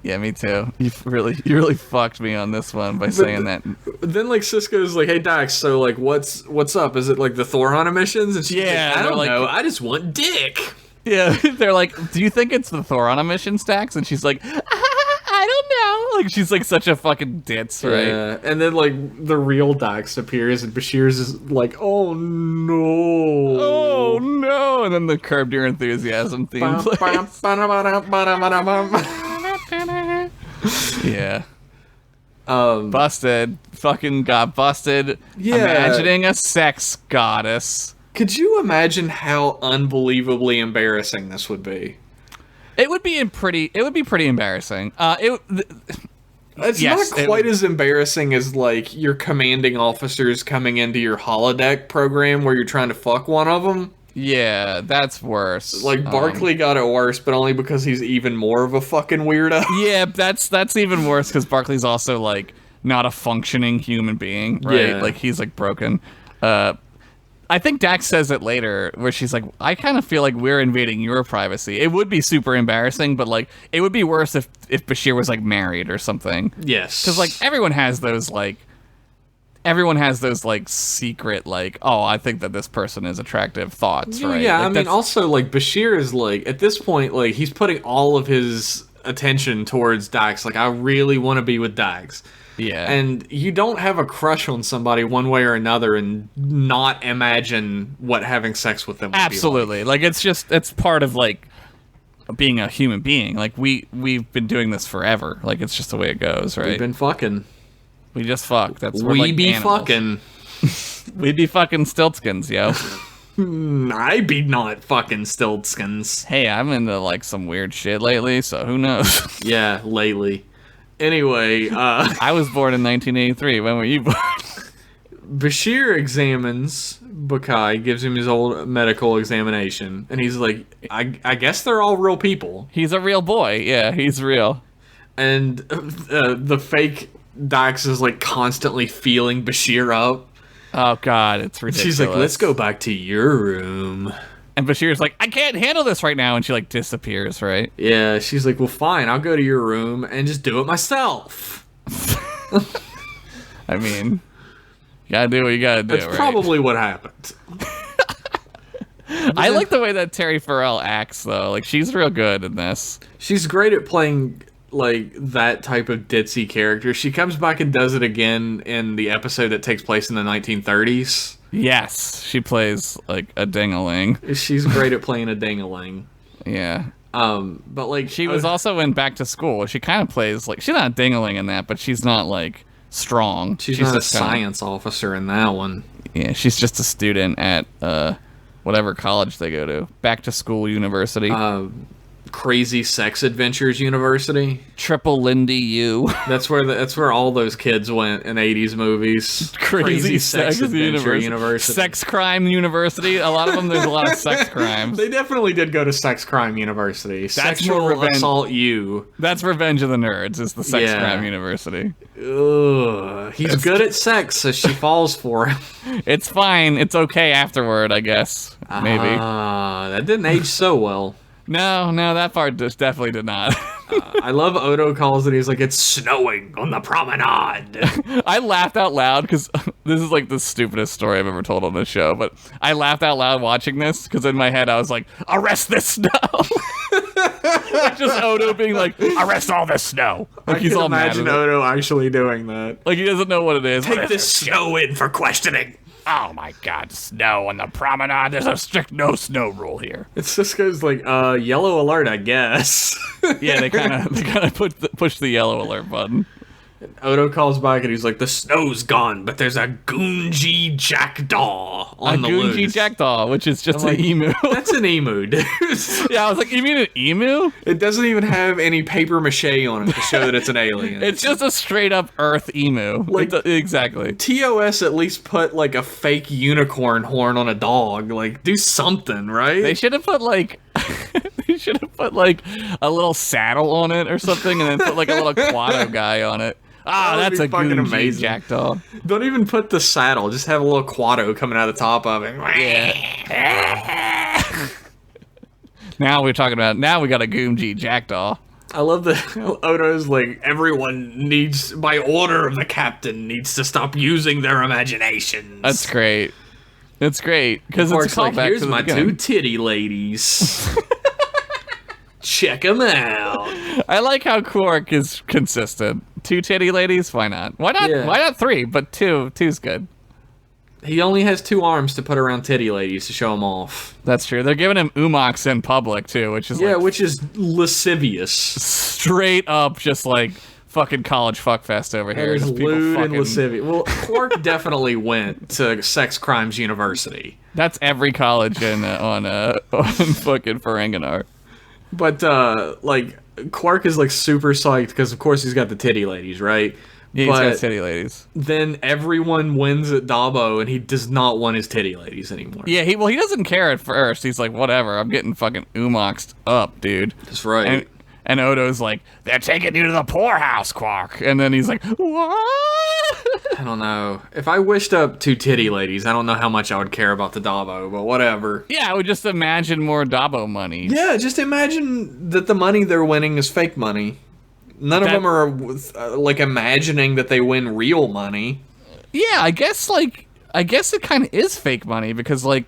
Yeah, me too. You really fucked me on this one by saying that. Then like Cisco's like, "Hey Dax, so like what's up? Is it like the Thoron emissions?" And she's like, "I don't know. I just want dick." Yeah, they're like, "Do you think it's the Thoron emissions, Dax?" And she's like, "I don't know." Like she's like such a fucking ditz, right? Yeah. And then like the real Dax appears, and Bashir's is like, "Oh no, oh no!" And then the Curb Your Enthusiasm theme plays. Yeah. Busted. Fucking got busted. Yeah. Imagining a sex goddess. Could you imagine how unbelievably embarrassing this would be? It would be pretty embarrassing. It's not quite as embarrassing as like your commanding officers coming into your holodeck program where you're trying to fuck one of them. Yeah, that's worse. Like Barkley got it worse, but only because he's even more of a fucking weirdo. Yeah, that's even worse because Barkley's also like not a functioning human being, right? Yeah. Like he's like broken. I think Dax says it later where she's like, "I kind of feel like we're invading your privacy." It would be super embarrassing, but like it would be worse if Bashir was like married or something. Yes, because like everyone has those like secret like, "Oh, I think that this person is attractive" thoughts, right? Yeah, like, I mean, also like Bashir is like at this point like he's putting all of his attention towards Dax. Like, I really want to be with Dax. Yeah. And you don't have a crush on somebody one way or another and not imagine what having sex with them would absolutely be like. It's part of like being a human being. Like we've been doing this forever. Like it's just the way it goes, right? We've been fucking. We just fuck. That's we like be animals. fucking. We be fucking stiltskins, yo. I be not fucking stiltskins. Hey, I'm into like some weird shit lately, so who knows? Yeah, lately. Anyway, I was born in 1983. When were you born? Bashir examines Bukai, gives him his old medical examination, and he's like, I guess they're all real people. He's a real boy. Yeah, he's real. And the fake Dax is like constantly feeling Bashir up. Oh God, it's ridiculous. She's like, let's go back to your room. And Bashir's like, I can't handle this right now, and she like disappears, right? Yeah, she's like, well, fine, I'll go to your room and just do it myself. I mean, you gotta do what you gotta do. That's probably what happened. I like the way that Terry Farrell acts, though. Like, she's real good in this. She's great at playing like that type of ditzy character. She comes back and does it again in the episode that takes place in the 1930s. Yes, she plays like a ding-a-ling. She's great at playing a ding-a-ling. Yeah. But like She was also in Back to School. She kind of plays like, she's not a ding-a-ling in that, but she's not like strong. She's not a just kinda, science officer in that one. yeah, she's just a student at whatever college they go to. Back to School University. Crazy Sex Adventures University. Triple Lindy U. That's where all those kids went in 80s movies. Crazy Sex Adventure University. Sex Crime University. A lot of them, there's a lot of sex crimes. They definitely did go to Sex Crime University. That's Sexual more revenge. Assault U. That's Revenge of the Nerds, is the Sex Yeah. Crime University. Ugh. He's good at sex, so she falls for him. It's fine. It's okay afterward, I guess. Maybe. That didn't age so well. No, that part just definitely did not. I love Odo calls it. He's like, it's snowing on the promenade. I laughed out loud because this is like the stupidest story I've ever told on this show, but I laughed out loud watching this because in my head I was like, arrest this snow. Just Odo being like, arrest all this snow. Like, I can imagine Odo actually doing that. Like, he doesn't know what it is. Take this snow in for questioning. Oh my God, snow on the promenade. There's a strict no snow rule here. It's just goes like, yellow alert, I guess. Yeah, they kind of push the yellow alert button. Odo calls back and he's like, the snow's gone, but there's a Goonji jackdaw on the loose. A Goonji jackdaw, which is just an emu. That's an emu, dude. Yeah, I was like, you mean an emu? It doesn't even have any paper mache on it to show that it's an alien. It's just a straight up Earth emu. Like, exactly. TOS at least put like a fake unicorn horn on a dog. Like, do something, right? They should have put like a little saddle on it or something, and then put like a little Quado guy on it. Ah, That would that's be a fucking Goonji amazing. jackdaw. Don't even put the saddle. Just have a little Quado coming out of the top of it. Yeah. Now we got a Goonji jackdaw. I love that Odo's like, everyone needs, by order of the captain, needs to stop using their imaginations. That's great. It's great because it's a Quark's like, callback here's to the my beginning. two titty ladies. Check them out. I like how Quark is consistent. 2 titty ladies, why not? Why not? Yeah. Why not 3? But 2's good. He only has 2 arms to put around titty ladies to show them off. That's true. They're giving him umox in public too, which is Yeah, like which is lascivious. straight up just like fucking college fuckfest over here. There's Just people lewd and fucking- lascivious. Well, Quark definitely went to Sex Crimes University. That's every college on fucking Ferenginar. But, like, Quark is, like, super psyched because, of course, he's got the titty ladies, right? Yeah, he's got titty ladies. Then everyone wins at Dabo, and he does not want his titty ladies anymore. Yeah, he doesn't care at first. He's like, whatever, I'm getting fucking umoxed up, dude. That's right. And Odo's like, they're taking you to the poorhouse, Quark. And then he's like, what? I don't know. If I wished up 2 titty ladies, I don't know how much I would care about the Dabo, but whatever. Yeah, I would just imagine more Dabo money. Yeah, just imagine that the money they're winning is fake money. None of them are, like, imagining that they win real money. Yeah, I guess it kind of is fake money because, like,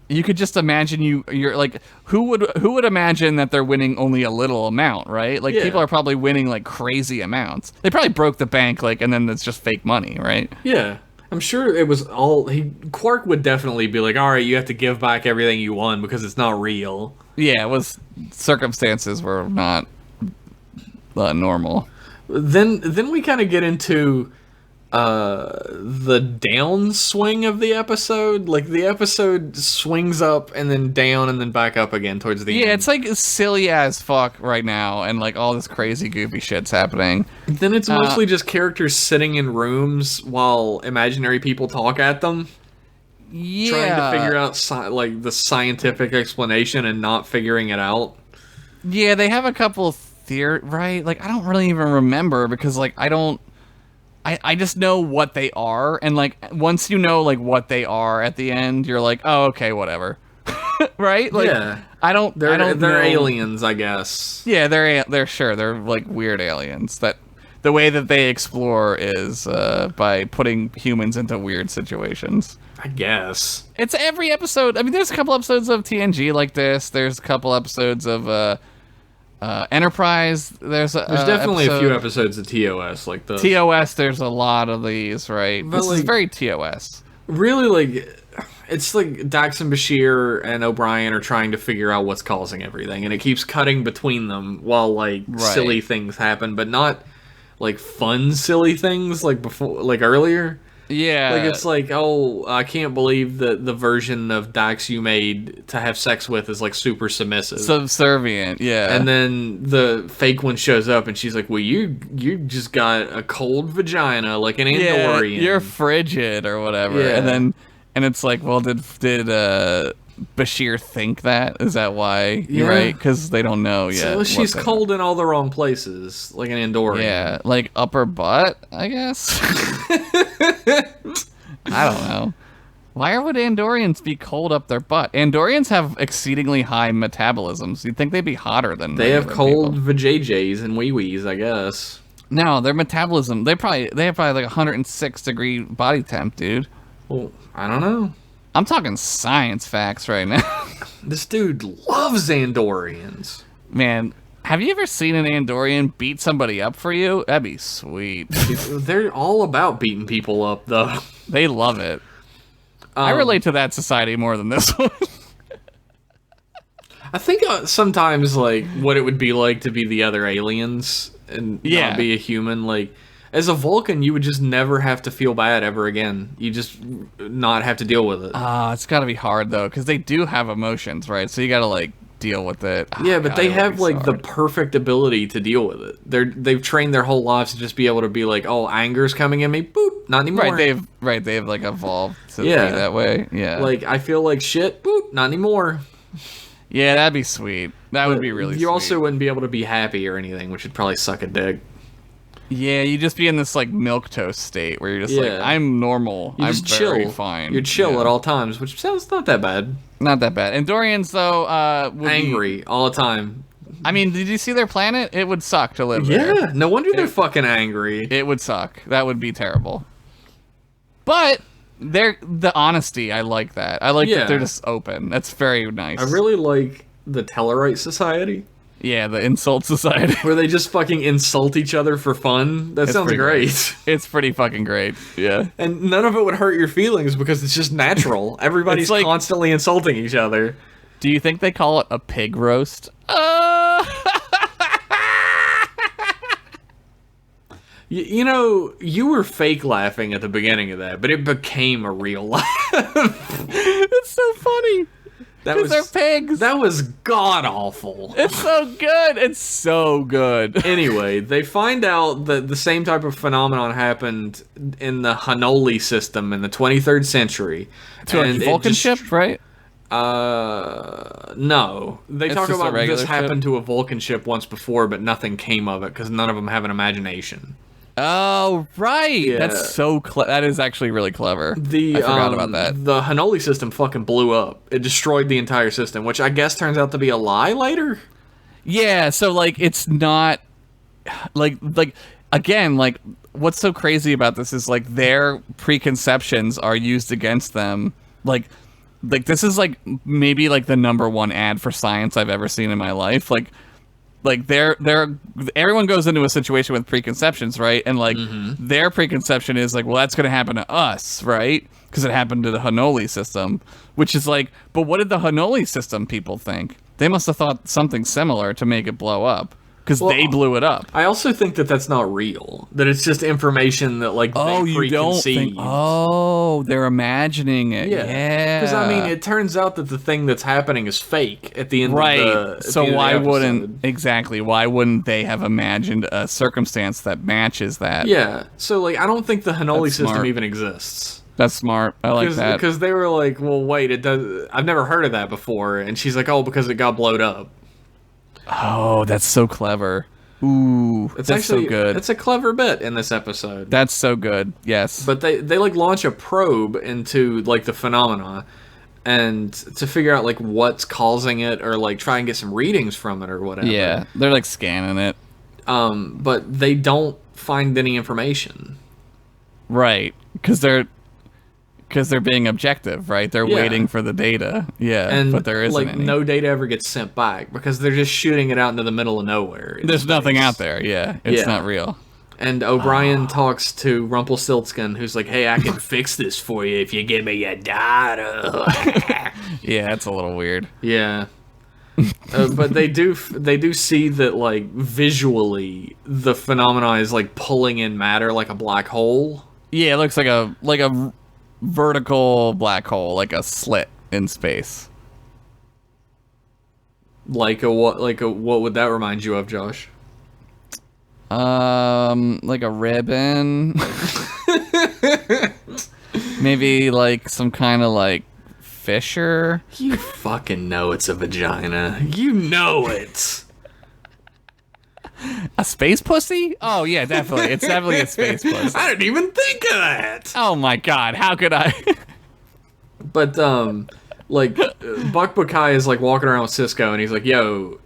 you could just imagine you're like, who would imagine that they're winning only a little amount, right? Like, Yeah. people are probably winning, like, crazy amounts. They probably broke the bank, like, and then it's just fake money, right? Yeah. I'm sure it was all... Quark would definitely be like, all right, you have to give back everything you won because it's not real. Yeah, it was... Circumstances were not normal. Then we kind of get into the downswing of the episode. Like, the episode swings up and then down and then back up again towards the end. Yeah, it's like silly as fuck right now, and like all this crazy goofy shit's happening. Then it's mostly just characters sitting in rooms while imaginary people talk at them. Yeah. Trying to figure out like the scientific explanation and not figuring it out. Yeah, they have a couple of right? Like, I don't really even remember because, like, I just know what they are, and, like, once you know, like, what they are at the end, you're like, oh, okay, whatever. Right? Like, yeah. They're They're aliens, I guess. Yeah, they're like weird aliens that the way that they explore is by putting humans into weird situations. I guess. It's every episode. I mean, there's a couple episodes of TNG like this. There's a couple episodes of Enterprise. There's definitely a few episodes of TOS like this. TOS, there's a lot of these, right? But this is very TOS. Really, like, it's like Dax and Bashir and O'Brien are trying to figure out what's causing everything, and it keeps cutting between them while, like, silly things happen, but not, like, fun silly things like before, like earlier. Yeah. Like, it's like, oh, I can't believe that the version of Dax you made to have sex with is, like, super submissive. Subservient, yeah. And then the fake one shows up, and she's like, well, you just got a cold vagina, like an Andorian. Yeah, you're frigid or whatever. Yeah. And it's like, well, did Bashir think that? Is that why? Yeah. Right? Because they don't know yet. So she's cold in all the wrong places, like an Andorian. Yeah, like upper butt, I guess. I don't know. Why would Andorians be cold up their butt? Andorians have exceedingly high metabolisms. You'd think they'd be hotter than they have cold people. vajayjays and wee-wees, I guess. No, their metabolism, they have probably like 106 degree body temp, dude. Well, I don't know. I'm talking science facts right now. This dude loves Andorians. Man, have you ever seen an Andorian beat somebody up for you? That'd be sweet. They're all about beating people up, though. They love it. I relate to that society more than this one. I think sometimes, like, what it would be like to be the other aliens and not be a human, like, as a Vulcan, you would just never have to feel bad ever again. You just not have to deal with it. It's gotta be hard, though, because they do have emotions, right? So you gotta, like, deal with it. Yeah, but they have, like, the hard. perfect ability to deal with it. They've trained their whole lives to just be able to be like, oh, anger's coming at me, boop, not anymore. They've like evolved to be that way. Yeah. Like, I feel like shit, boop, not anymore. Yeah, that'd be sweet. That would be really sweet. You also wouldn't be able to be happy or anything, which would probably suck a dick. Yeah, you just be in this like milquetoast state where you're just like, I'm normal. I'm very fine. You're chill at all times, which sounds not that bad. Not that bad. Andorians, though, would angry all the time. I mean, did you see their planet? It would suck to live there. Yeah, no wonder they're fucking angry. It would suck. That would be terrible. But the honesty, I like that. I like that they're just open. That's very nice. I really like the Tellarite Society. Yeah, the insult society. Where they just fucking insult each other for fun. That sounds great. It's pretty fucking great, yeah. And none of it would hurt your feelings because it's just natural. Everybody's like, constantly insulting each other. Do you think they call it a pig roast? You know, you were fake laughing at the beginning of that, but it became a real laugh. It's so funny. Because they're pigs. That was god-awful. It's so good. It's so good. Anyway, they find out that the same type of phenomenon happened in the Hanoli system in the 23rd century. To a Vulcan ship, right? No. They talk about this happened to a Vulcan ship once before, but nothing came of it because none of them have an imagination. Oh, right. Yeah. That's so that is actually really clever. I forgot about that. The Hanoli system fucking blew up. It destroyed the entire system, which I guess turns out to be a lie later. Yeah, so like it's not like again, like what's so crazy about this is like their preconceptions are used against them. Like this is like maybe like the #1 ad for science I've ever seen in my life. Like everyone goes into a situation with preconceptions, right? And like their preconception is like, well, that's going to happen to us, right? Because it happened to the Hanoli system, which is like, but what did the Hanoli system people think? They must have thought something similar to make it blow up. because they blew it up. I also think that that's not real. That it's just information that like Oh, they you don't think? preconceived. Oh, they're imagining it. Yeah. Because I mean, it turns out that the thing that's happening is fake at the end right. of the. So why wouldn't why wouldn't they have imagined a circumstance that matches that? Yeah. So like, I don't think the Hinoli That's system smart. even exists. That's smart. I like that. Because they were like, well, wait, it does. I've never heard of that before, and she's like, oh, because it got blowed up. Oh, that's so clever. Ooh, It's that's actually so good. It's a clever bit in this episode. That's so good. Yes. But they like launch a probe into like the phenomena, and to figure out like what's causing it, or like try and get some readings from it or whatever. Yeah, they're like scanning it. But they don't find any information. Right, because they're being objective, right? They're Yeah. waiting for the data. Yeah, And but there isn't like any. no data ever gets sent back because they're just shooting it out into the middle of nowhere. in There's nothing space. out there. Yeah, it's Yeah. not real. And O'Brien talks to Rumpelstiltskin, who's like, "Hey, I can fix this for you if you give me your data." Yeah, it's a little weird. Yeah. But they do see that like visually the phenomena is like pulling in matter like a black hole. Yeah, it looks like a vertical black hole, like a slit in space. Like what would that remind you of, Josh? Like a ribbon. Maybe like some kind of like fissure. You fucking know it's a vagina. You know it. A space pussy? Oh yeah, definitely. It's definitely a space pussy. I didn't even think of that. Oh my god, how could I? But like Buck Buckeye is like walking around with Cisco, and he's like, "Yo,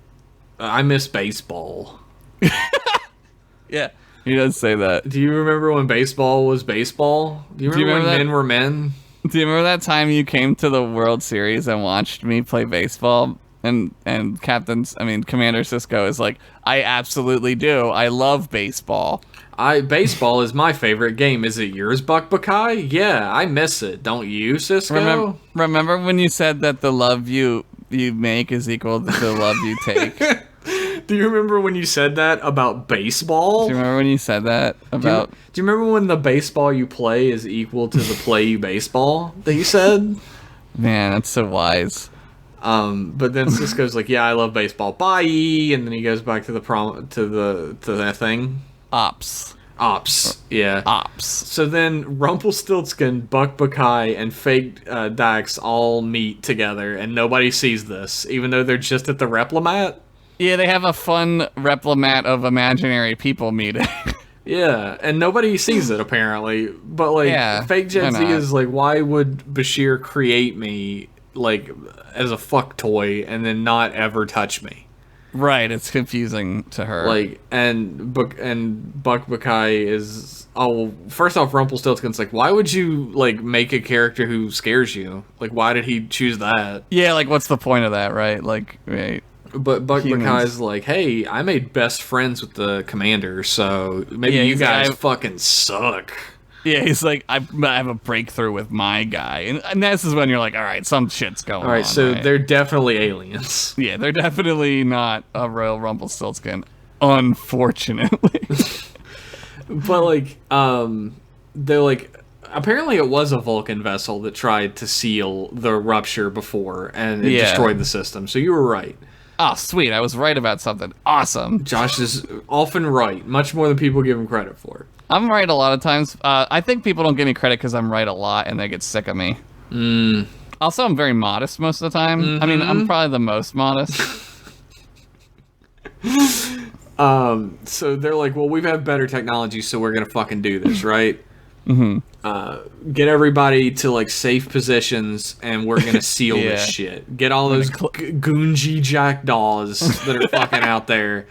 I miss baseball." Yeah, he does say that. Do you remember when baseball was baseball? Do you remember, remember when that? men were men? Do you remember that time you came to the World Series and watched me play baseball? And Commander Cisco is like, I absolutely do. I love baseball. Baseball is my favorite game. Is it yours, Buck Buckeye? Yeah, I miss it. Don't you, Cisco? Remember when you said that the love you make is equal to the love you take? Do you remember when you said that about baseball? Do you remember when you said that about? Do you remember when the baseball you play is equal to the play you baseball that you said? Man, that's so wise. But then Cisco's like, "Yeah, I love baseball. Bye." And then he goes back to to that thing. Ops. Yeah. Ops. So then Rumpelstiltskin, Buck Buckeye, and fake Dax all meet together, and nobody sees this, even though they're just at the Replimat. Yeah, they have a fun replimat of imaginary people meeting. Yeah, and nobody sees it apparently. But like, Yeah, fake Gen why Z not? is like, why would Bashir create me like as a fuck toy and then not ever touch me? Right, it's confusing to her. Like, and Buck Buckeye is, oh, first off, Rumpelstiltskin's like, why would you like make a character who scares you? Like, why did he choose that? yeah, like what's the point of that, right? Like, right. But Buck Humans. Buckeye's like, hey, I made best friends with the commander, so maybe Yeah, you he's like, guys I- fucking suck. Yeah, he's like, I have a breakthrough with my guy, and this is when you're like, all right, some shit's going on. All right, so right? they're definitely aliens. Yeah, they're definitely not a real Rumpelstiltskin, unfortunately. But like, they're like, apparently it was a Vulcan vessel that tried to seal the rupture before, and it Yeah. destroyed the system. So you were right. Oh, sweet, I was right about something. Awesome. Josh is often right, much more than people give him credit for. I'm right a lot of times. I think people don't give me credit because I'm right a lot, and they get sick of me. Also, I'm very modest most of the time. I mean, I'm probably the most modest. So they're like, well, we've had better technology, so we're gonna fucking do this, right? Get everybody to like safe positions, and we're gonna seal this Yeah. shit. Get all those goonji jackdaws that are fucking out there.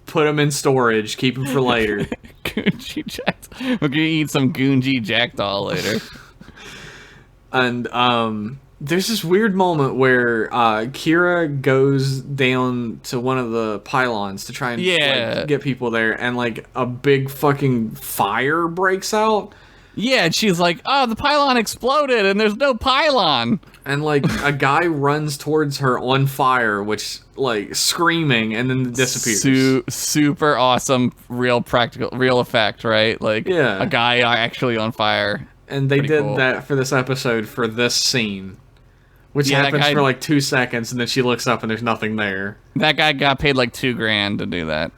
Put them in storage. Keep them for later. Goonji Jackdaw. We're gonna eat some Goonji Jackdaw later. And there's this weird moment where Kira goes down to one of the pylons to try and like, get people there, and like a big fucking fire breaks out. Yeah, and she's like, oh, the pylon exploded, and there's no pylon. And, like, a guy runs towards her on fire, which, like, screaming, and then disappears. Super awesome, real effect, right? Like, Yeah. a guy actually on fire. And they Pretty did cool. that for this episode for this scene. Which Yeah, that happens guy- for, like, 2 seconds, and then she looks up and there's nothing there. That guy got paid like $2,000 to do that.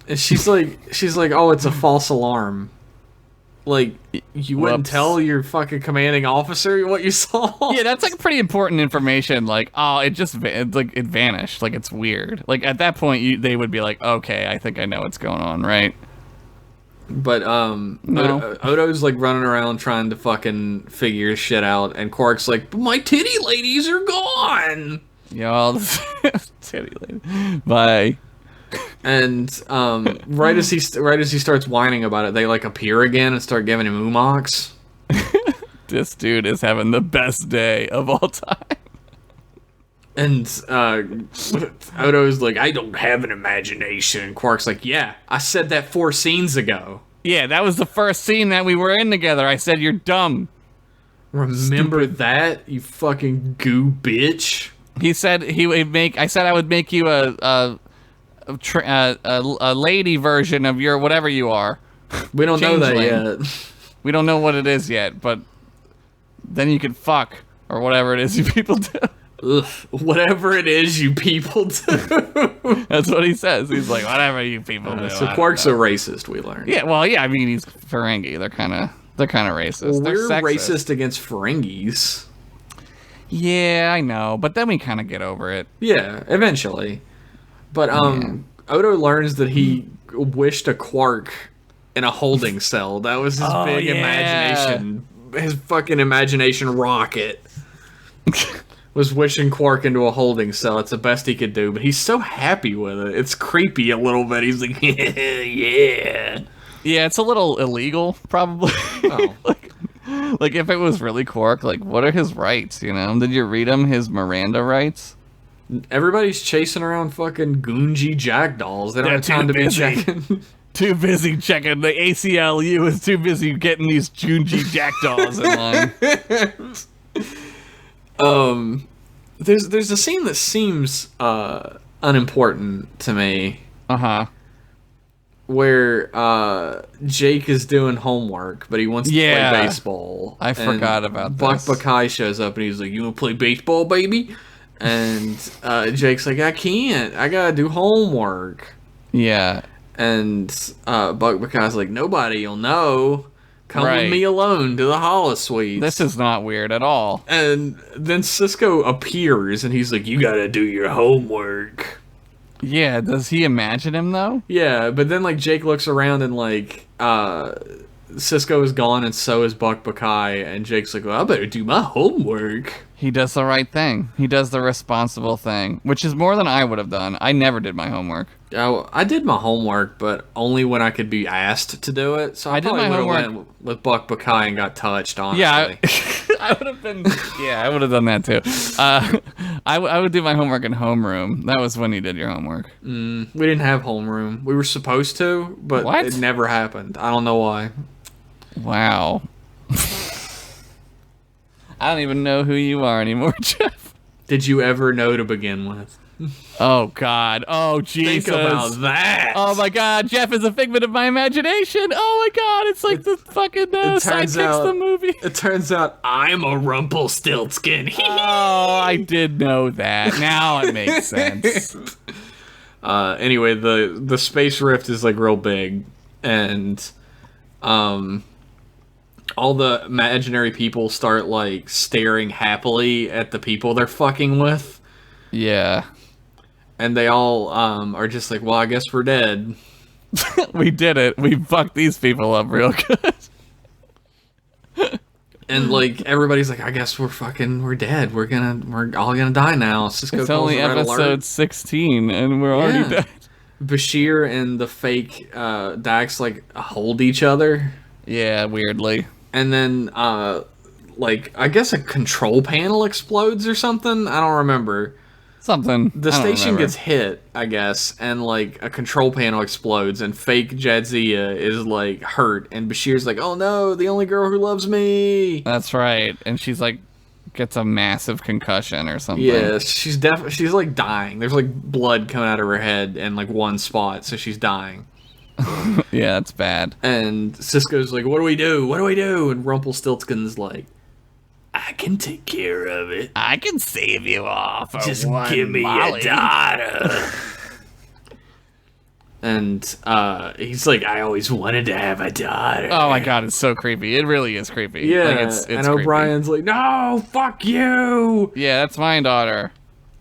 And she's like, oh, it's a false alarm. Like, you wouldn't Whoops. tell your fucking commanding officer what you saw? Yeah, that's like pretty important information. Like, oh, it vanished. Like, it's weird. Like, at that point, they would be like, okay, I think I know what's going on, right? But, No. Odo's, like, running around trying to fucking figure shit out, and Quark's like, but my titty ladies are gone! Y'all, titty lady. Bye. And, right as he starts whining about it, they, like, appear again and start giving him umox. This dude is having the best day of all time. And Odo's like, I don't have an imagination. Quark's like, yeah, I said that 4 scenes ago. Yeah, that was the first scene that we were in together. I said, you're dumb. Remember that, you fucking goo bitch? He said I said I would make you a lady version of your whatever you are. We don't know that Changeling. yet. We don't know what it is yet, but then you can fuck or whatever it is you people do. Ugh, whatever it is you people do. That's what he says. He's like, whatever you people do. So I don't Quark's know. a racist, we learned. Yeah, well, yeah. I mean, he's Ferengi. They're kind of racist. Well, They're we're sexist. racist against Ferengis. Yeah, I know, but then we kind of get over it. Yeah, eventually. But Odo learns that he wished a Quark in a holding cell. That was his big yeah. imagination. His fucking imagination rocket was wishing Quark into a holding cell. It's the best he could do, but he's so happy with it. It's creepy a little bit. He's like, yeah. Yeah, it's a little illegal, probably. Oh. like if it was really Quark, like what are his rights? You know, did you read him his Miranda rights? Everybody's chasing around fucking Goonji jackdaws. They don't They're have time too to be busy. checking. Too busy checking the ACLU is too busy getting these Junji jackdaws in line. There's a scene that seems unimportant to me. Uh-huh. Where Jake is doing homework, but he wants to Yeah. play baseball. I forgot about Buck this. Buckeye shows up and he's like, "You want to play baseball, baby?" And Jake's like, "I can't. I gotta do homework." Yeah. And Buck Buckeye's like, "Nobody'll know. Come Right. with me alone to the holosuite." This is not weird at all. And then Cisco appears and he's like, "You gotta do your homework." Yeah, does he imagine him though? Yeah, but then like Jake looks around and like Cisco is gone and so is Buck Buckeye, and Jake's like, "Well, I better do my homework." He does the right thing. He does the responsible thing, which is more than I would have done. I never did my homework. I did my homework, but only when I could be asked to do it. So I did probably my would've homework- went with Buck Buckeye and got touched, honestly. Yeah, I would have been. Yeah, I would have done that too. I would do my homework in homeroom. That was when you did your homework. We didn't have homeroom. We were supposed to, but What? it never happened. I don't know why. Wow. I don't even know who you are anymore, Jeff. Did you ever know to begin with? Oh God. Oh Jesus. Think about that. Oh my God, Jeff is a figment of my imagination. Oh my God, it's like the fucking Sidekicks the movie. It turns out I'm a Rumpelstiltskin. Oh, I did know that. Now it makes sense. Anyway, the space rift is like real big, and all the imaginary people start like staring happily at the people they're fucking with, Yeah. and they all are just like, well, I guess we're dead. We did it. We fucked these people up real good. And like everybody's like, I guess we're dead. We're all gonna die now. Cisco It's calls only a red episode alert. 16, and we're already Yeah. dead. Bashir and the fake Dax like hold each other. Yeah, weirdly. And then, like, I guess a control panel explodes or something? I don't remember. Something. The I don't station remember. gets hit, I guess, and, like, a control panel explodes, and fake Jadzia is, like, hurt, and Bashir's like, oh no, the only girl who loves me! That's right. And she's like gets a massive concussion or something. Yeah, she's like dying. There's like blood coming out of her head in like one spot, so she's dying. Yeah, that's bad. And Cisco's like, "What do we do? What do we do?" And Rumpelstiltskin's like, "I can take care of it. I can save you all for Just one give me Molly." your daughter." And he's like, "I always wanted to have a daughter." Oh my god, it's so creepy. It really is creepy. Yeah, Like, it's and creepy. O'Brien's like, "No, fuck you. Yeah, that's my daughter.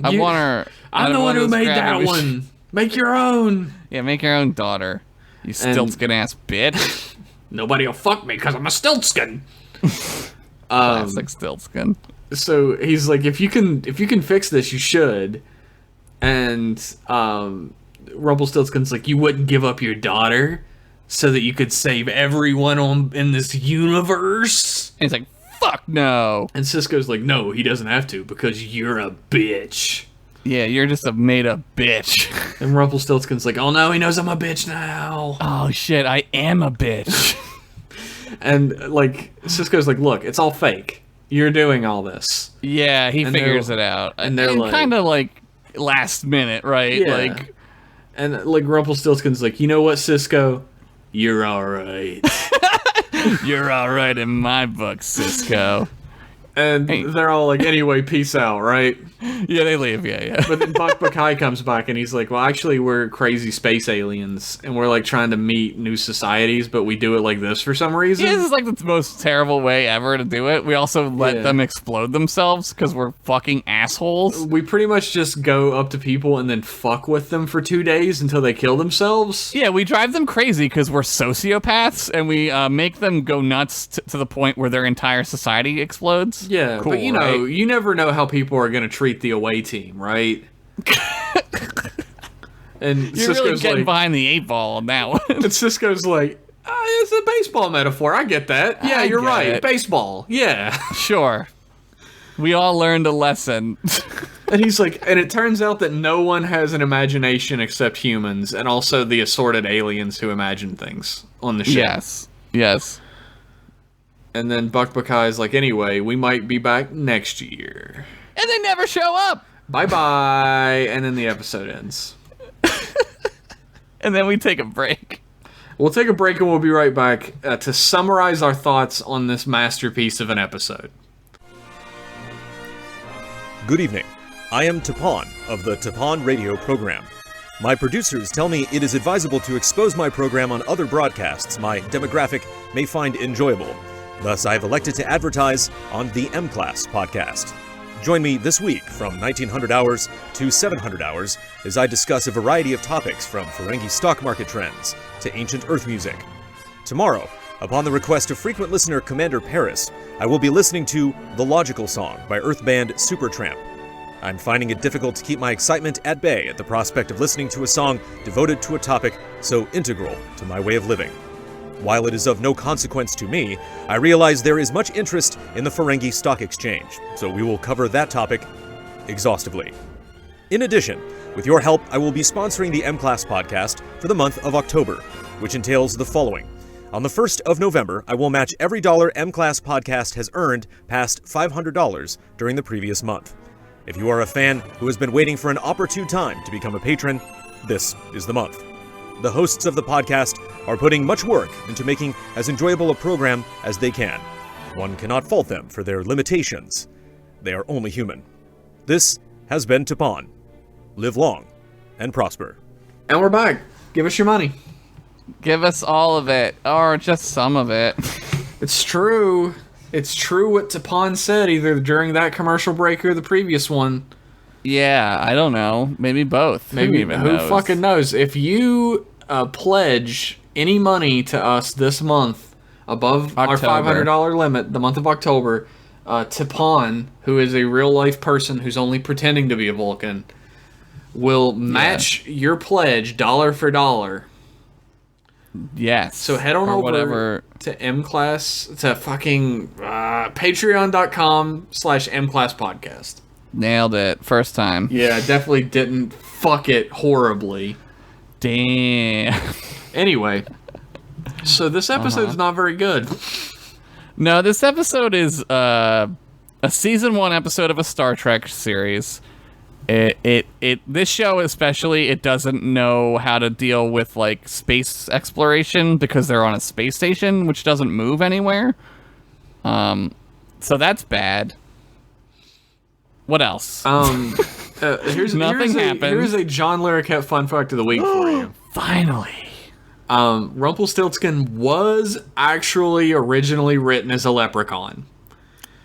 I You- want her. I'm the one who made that one. one. Make your own. Yeah, make your own daughter. You stiltskin ass bitch. Nobody will fuck me because I'm a stiltskin." Classic stiltskin. So he's like, if you can fix this, you should. And Rumpelstiltskin's like, "You wouldn't give up your daughter so that you could save everyone in this universe?" And he's like, fuck no. And Cisco's like, "No, he doesn't have to because you're a bitch." Yeah, you're just a made up bitch. And Rumpelstiltskin's like, "Oh no, he knows I'm a bitch now." Oh shit, I am a bitch. And like Cisco's like, "Look, it's all fake. You're doing all this." Yeah, he And figures they're- it out. and they're like- kind of like last minute, right? Yeah. Like, And like Rumpelstiltskin's like, "You know what, Cisco? You're all right." you're all right in my book, Cisco. And Hey. they're all like, "Anyway, peace out," right? Yeah, they leave. Yeah. But then Buck comes back and he's like, "Well, actually, we're crazy space aliens, and we're like trying to meet new societies, but we do it like this for some reason." Yeah, this is like the most terrible way ever to do it. We also let Yeah. them explode themselves because we're fucking assholes. We pretty much just go up to people and then fuck with them for 2 days until they kill themselves. Yeah, we drive them crazy because we're sociopaths, and we make them go nuts to the point where their entire society explodes. Yeah, Cool, but you know, right? you never know how people are going to treat the away team, right? And You're really Cisco's getting like, behind the 8 ball on that one. and Cisco's like, "It's a baseball metaphor. I get that. Yeah, I you're get right. it. Baseball. Yeah." Sure. We all learned a lesson. And he's like, and it turns out that no one has an imagination except humans, and also the assorted aliens who imagine things on the ship. Yes. And then Buckey's like, "Anyway, we might be back next year. And they never show up. Bye-bye." And then the episode ends. And then we take a break. We'll take a break and we'll be right back to summarize our thoughts on this masterpiece of an episode. Good evening. I am Tapon of the Tapon radio program. My producers tell me it is advisable to expose my program on other broadcasts my demographic may find enjoyable. Thus, I have elected to advertise on the M-Class podcast. Join me this week from 1900 hours to 700 hours as I discuss a variety of topics from Ferengi stock market trends to ancient Earth music. Tomorrow, upon the request of frequent listener Commander Paris, I will be listening to The Logical Song by Earth band Supertramp. I'm finding it difficult to keep my excitement at bay at the prospect of listening to a song devoted to a topic so integral to my way of living. While it is of no consequence to me, I realize there is much interest in the Ferengi Stock Exchange, so we will cover that topic exhaustively. In addition, with your help, I will be sponsoring the M-Class podcast for the month of October, which entails the following. On the 1st of November, I will match every dollar M-Class podcast has earned past $500 during the previous month. If you are a fan who has been waiting for an opportune time to become a patron, this is the month. The hosts of the podcast are putting much work into making as enjoyable a program as they can. One cannot fault them for their limitations. They are only human. This has been Tapon. Live long and prosper. And we're back. Give us your money. Give us all of it, or just some of it. It's true. It's true what Tapon said, either during that commercial break or the previous one. Yeah, I don't know. Maybe both. Maybe Who even who knows? fucking knows? If you pledge any money to us this month above our October. $500 limit, the month of October, Tapon, who is a real life person who's only pretending to be a Vulcan, will match your pledge dollar for dollar. Yes. So head on or over whatever. to M-Class, to fucking patreon.com/M-Class podcast. Nailed it. First time. Yeah, definitely didn't fuck it horribly. Damn. Anyway, so this episode's not very good. No, this episode is a season 1 episode of a Star Trek series. This show especially, it doesn't know how to deal with like space exploration because they're on a space station which doesn't move anywhere. So that's bad. What else? Here's happened. Here's a John Larroquette fun fact of the week for you. Finally. Rumpelstiltskin was actually originally written as a leprechaun.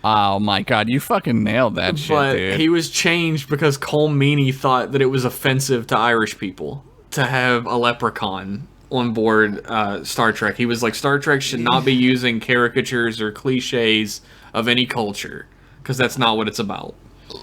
Oh my god, you fucking nailed that shit, But dude. he was changed because Cole Meany thought that it was offensive to Irish people to have a leprechaun on board Star Trek. He was like, Star Trek should not be using caricatures or cliches of any culture because that's not what it's about.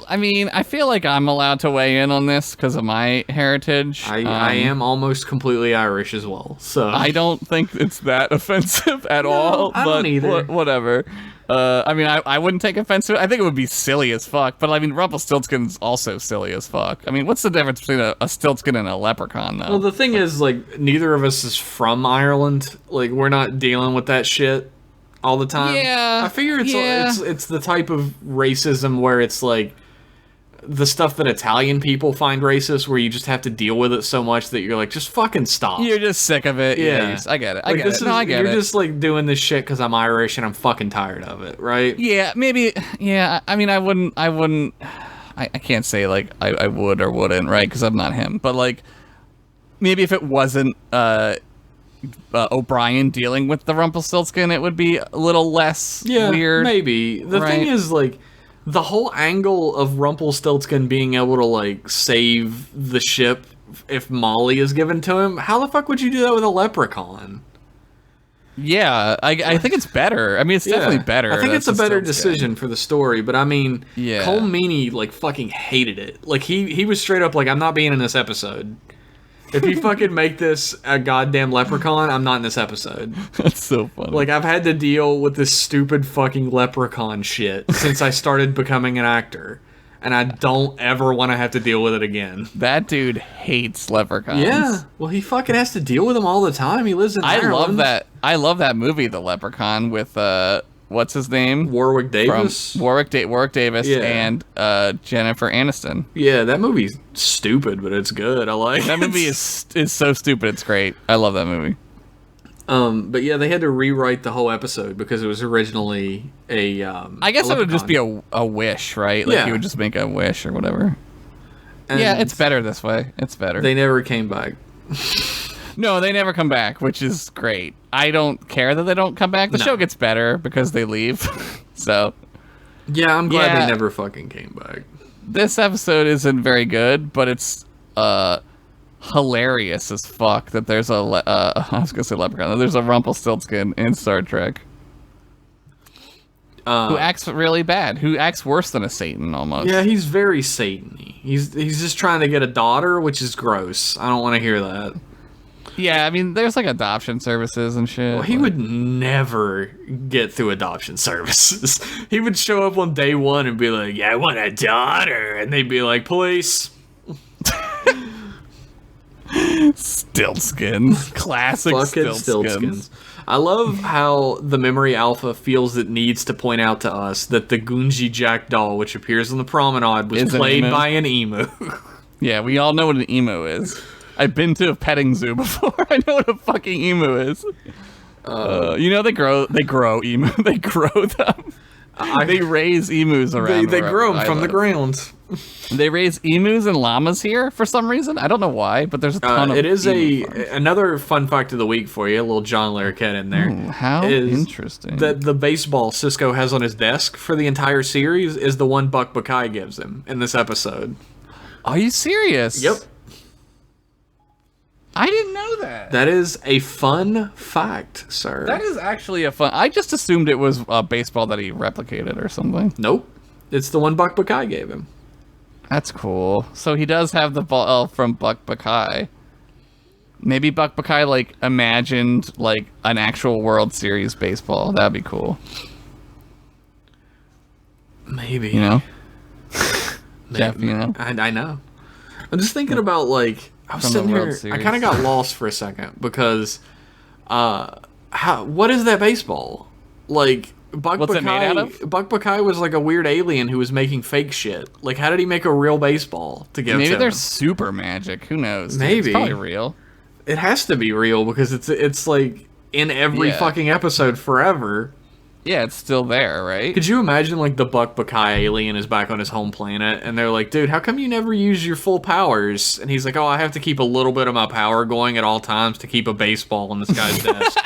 I mean, I feel like I'm allowed to weigh in on this because of my heritage. I am almost completely Irish as well, so I don't think it's that offensive at all. I don't either. Whatever. I mean, I wouldn't take offense to it. I think it would be silly as fuck. But I mean, Rumpelstiltskin's also silly as fuck. I mean, what's the difference between a Stiltskin and a leprechaun, though? Well, the thing is, like, neither of us is from Ireland. Like, we're not dealing with that shit all the time. Yeah, I figure it's the type of racism where it's like the stuff that Italian people find racist, where you just have to deal with it so much that you're like, just fucking stop. You're just sick of it. Yeah. I get it. Like, I get it. You're just like doing this shit because I'm Irish and I'm fucking tired of it, right? Yeah, maybe. Yeah, I mean, I wouldn't. I can't say like I would or wouldn't, right? Because I'm not him. But like, maybe if it wasn't O'Brien dealing with the Rumpelstiltskin, it would be a little less weird. Maybe. The thing is, like, the whole angle of Rumpelstiltskin being able to, like, save the ship if Molly is given to him, how the fuck would you do that with a leprechaun? Yeah, I think it's better. I mean, it's definitely better. I think it's a better Stiltskin. decision for the story, but I mean, Yeah. Cole Meany, like, fucking hated it. Like, he was straight up like, I'm not being in this episode. If you fucking make this a goddamn leprechaun, I'm not in this episode. That's so funny. Like, I've had to deal with this stupid fucking leprechaun shit since I started becoming an actor. And I don't ever want to have to deal with it again. That dude hates leprechauns. Yeah. Well, he fucking has to deal with them all the time. He lives in Ireland. I love that movie, The Leprechaun, with what's his name? Warwick Davis. Warwick Davis Yeah. and Jennifer Aniston. Yeah, that movie's stupid, but it's good. I like That movie is so stupid. It's great. I love that movie. But yeah, they had to rewrite the whole episode because it was originally a. I guess it would just be leprechaun. a wish, right? Like Yeah. you would just make a wish or whatever. And Yeah, it's better this way. It's better. They never came back. No, they never come back, which is great. I don't care that they don't come back. The No. show gets better because they leave. So Yeah, I'm glad Yeah. they never fucking came back. this episode isn't very good, but it's hilarious as fuck that there's I was gonna say leprechaun. That there's a Rumpelstiltskin in Star Trek who acts really bad. Who acts worse than a Satan almost. Yeah, he's very Satan-y. He's just trying to get a daughter, which is gross. I don't want to hear that. Yeah, I mean, there's like adoption services and shit. Well, he like- would never get through adoption services. He would show up on day one and be like, "Yeah, I want a daughter," and they'd be like, "Police." Stiltskins. Classic Fucking Stiltskins. Stiltskins. I love how the Memory Alpha feels it needs to point out to us that the Gunji Jackdaw, which appears on the promenade, was Is an played emu. by an emu. Yeah, we all know what an emu is. I've been to a petting zoo before. I know what a fucking emu is. You know they grow emu. They grow them. They raise emus around. They where grow them I from the live. ground. They raise emus and llamas here for some reason. I don't know why, but there's a ton of. It is emu farms. another fun fact of the week for you. A little John Larroquette in there. Ooh, how is interesting. That the baseball Cisco has on his desk for the entire series is the one Buck Buckeye gives him in this episode. Are you serious? Yep. I didn't know that. That is a fun fact, sir. That is actually a fun. I just assumed it was a baseball that he replicated or something. Nope. It's the one Buck Buckeye gave him. That's cool. So he does have the ball from Buck Buckeye. Maybe Buck Buckeye like imagined like an actual World Series baseball. That'd be cool. Maybe. You know? Jeff, you know? I know. I'm just thinking about, like, I was From the sitting World here, I Series. kind of got lost for a second because, what is that baseball? Like, What's it made out of? Buck Buckeye was like a weird alien who was making fake shit. Like, how did he make a real baseball to give Maybe to there's him? super magic. Who knows? Dude? Maybe. It's probably real. It has to be real because it's like in every fucking episode forever. Yeah, it's still there, right? Could you imagine, like, the Buck Buckeye alien is back on his home planet, and they're like, dude, how come you never use your full powers? And he's like, oh, I have to keep a little bit of my power going at all times to keep a baseball on this guy's desk.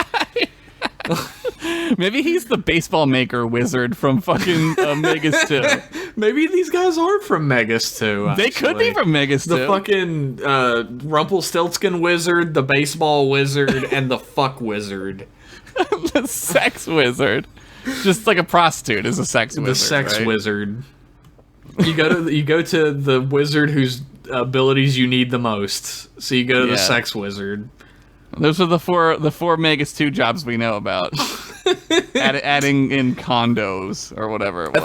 Maybe he's the baseball maker wizard from fucking Megas 2. Maybe these guys are from Megas 2, They could be from Megas 2. The fucking Rumpelstiltskin wizard, the baseball wizard, and the fuck wizard. The sex wizard. Just like a prostitute is a sex wizard. The sex right? wizard. You go to the wizard whose abilities you need the most. So you go to the sex wizard. Those are the four Megas 2 jobs we know about. Adding in condos or whatever it was. I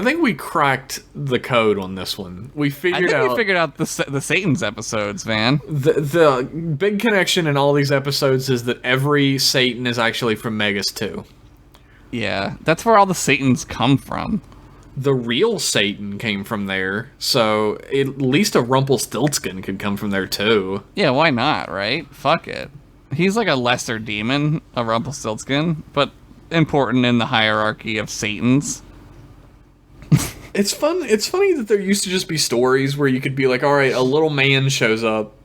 think we cracked the code on this one. We figured out the Satan's episodes, man. The big connection in all these episodes is that every Satan is actually from Megas 2. Yeah, that's where all the Satans come from. The real Satan came from there, so at least a Rumpelstiltskin could come from there too. Yeah, why not, right? Fuck it. He's like a lesser demon, a Rumpelstiltskin, but important in the hierarchy of Satans. It's fun. It's funny that there used to just be stories where you could be like, all right, a little man shows up,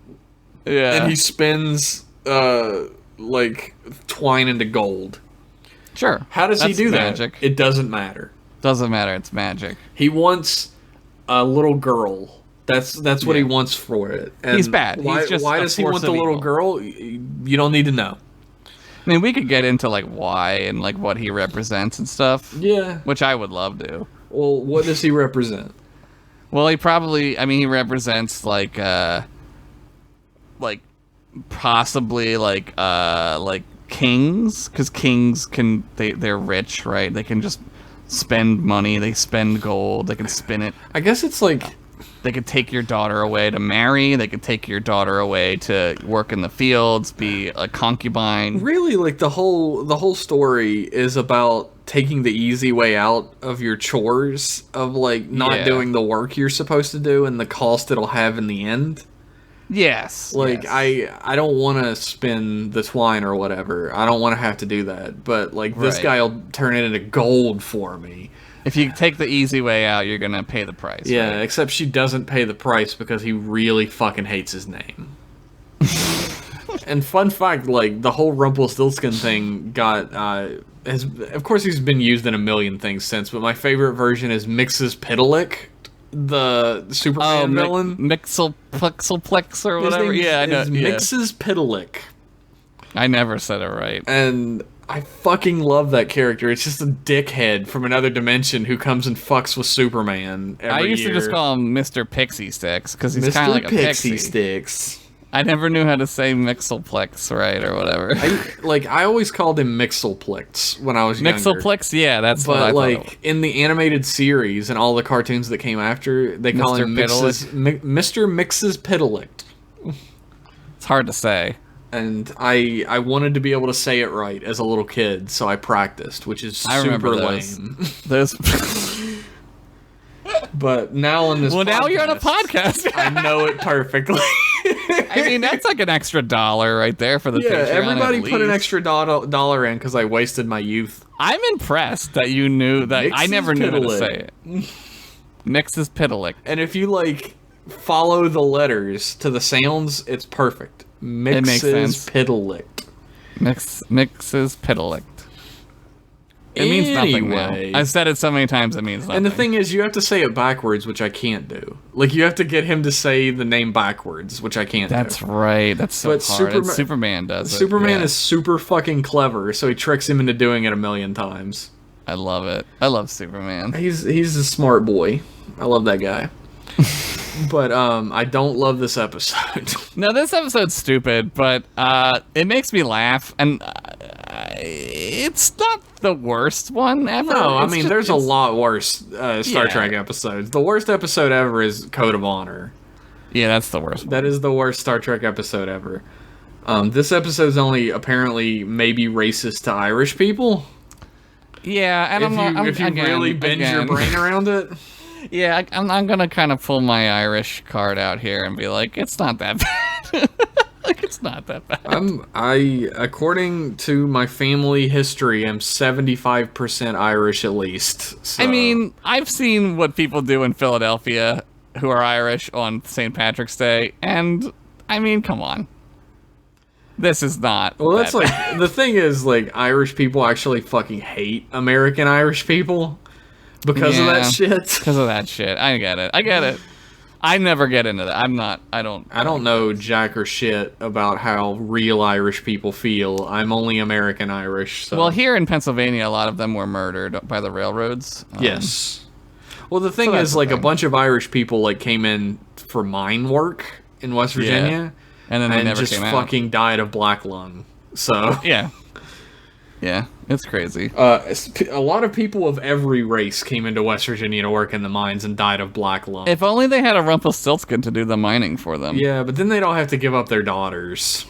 and he spins like twine into gold. Sure. How does he do magic. that? It doesn't matter. Doesn't matter. It's magic. He wants a little girl. That's what he wants for it. And he's bad. Why does he want the little evil. girl? You don't need to know. I mean, we could get into like why and like what he represents and stuff. Yeah. Which I would love to. Well, what does he represent? Well, he represents like possibly like kings, because kings they're rich, right? They can just spend money, they spend gold, they can spin it. I guess it's like they could take your daughter away to marry, they could take your daughter away to work in the fields, be a concubine. Really, like the whole story is about taking the easy way out of your chores, of like not doing the work you're supposed to do and the cost it'll have in the end. Yes. Like, yes. I don't want to spin the twine or whatever. I don't want to have to do that. But, like, this guy will turn it into gold for me. If you take the easy way out, you're going to pay the price. Yeah, right? Except she doesn't pay the price because he really fucking hates his name. And fun fact, like, the whole Rumpelstiltskin thing got, of course he's been used in a million things since, but my favorite version is Mix's Pitalik, the Superman villain. Mixelplexelplex or whatever. Yeah, I know. Mix's Pitalik. I never said it right. And I fucking love that character. It's just a dickhead from another dimension who comes and fucks with Superman every I used year. to just call him Mr. Pixie Sticks because he's kind of like a pixie. Sticks. I never knew how to say Mixelplex right or whatever. I always called him Mixelplex when I was younger. Mixelplex, yeah, that's what I thought. But like in the animated series and all the cartoons that came after, they call him Mr. Mix's Pitalik. It's hard to say. And I wanted to be able to say it right as a little kid, so I practiced, which is super lame. Those. But now on this now you're on a podcast. I know it perfectly. I mean, that's like an extra $1 right there for the Patreon. Yeah, everybody put an extra dollar in because I wasted my youth. I'm impressed that you knew that. I never knew how to say it. Mix's Pitalik. And if you like follow the letters to the sounds, it's perfect. Mix's Pitalik. Mix's Pitalik. It means nothing now. I've said it so many times, it means nothing. And the thing is, you have to say it backwards, which I can't do. Like, you have to get him to say the name backwards, which I can't do. That's right. That's so hard. Superman does it. Superman is super fucking clever, so he tricks him into doing it a million times. I love it. I love Superman. He's a smart boy. I love that guy. But I don't love this episode. No, this episode's stupid, but it makes me laugh, and it's not the worst one ever. No, I mean, there's a lot worse Star Trek episodes. The worst episode ever is Code of Honor. Yeah, that's the worst one. That is the worst Star Trek episode ever. This episode's only apparently maybe racist to Irish people. Yeah, and if you really bend your brain around it. Yeah, I'm gonna kind of pull my Irish card out here and be like, it's not that bad. Like, it's not that bad. According to my family history, I'm 75% Irish at least. So. I mean, I've seen what people do in Philadelphia who are Irish on St. Patrick's Day, and I mean, come on. This is not. Well, that's like bad. the thing is, like, Irish people actually fucking hate American Irish people because of that shit. Because of that shit. I get it. I never get into that. I don't know jack or shit about how real Irish people feel. I'm only American Irish. So. Well, here in Pennsylvania, a lot of them were murdered by the railroads. Yes. Well, the thing is, like, a bunch of Irish people, like, came in for mine work in West Virginia. And then they never just came out. fucking died of black lung. So. Yeah, it's crazy. A lot of people of every race came into West Virginia to work in the mines and died of black lung. If only they had a Rumpelstiltskin to do the mining for them. Yeah, but then they don't have to give up their daughters.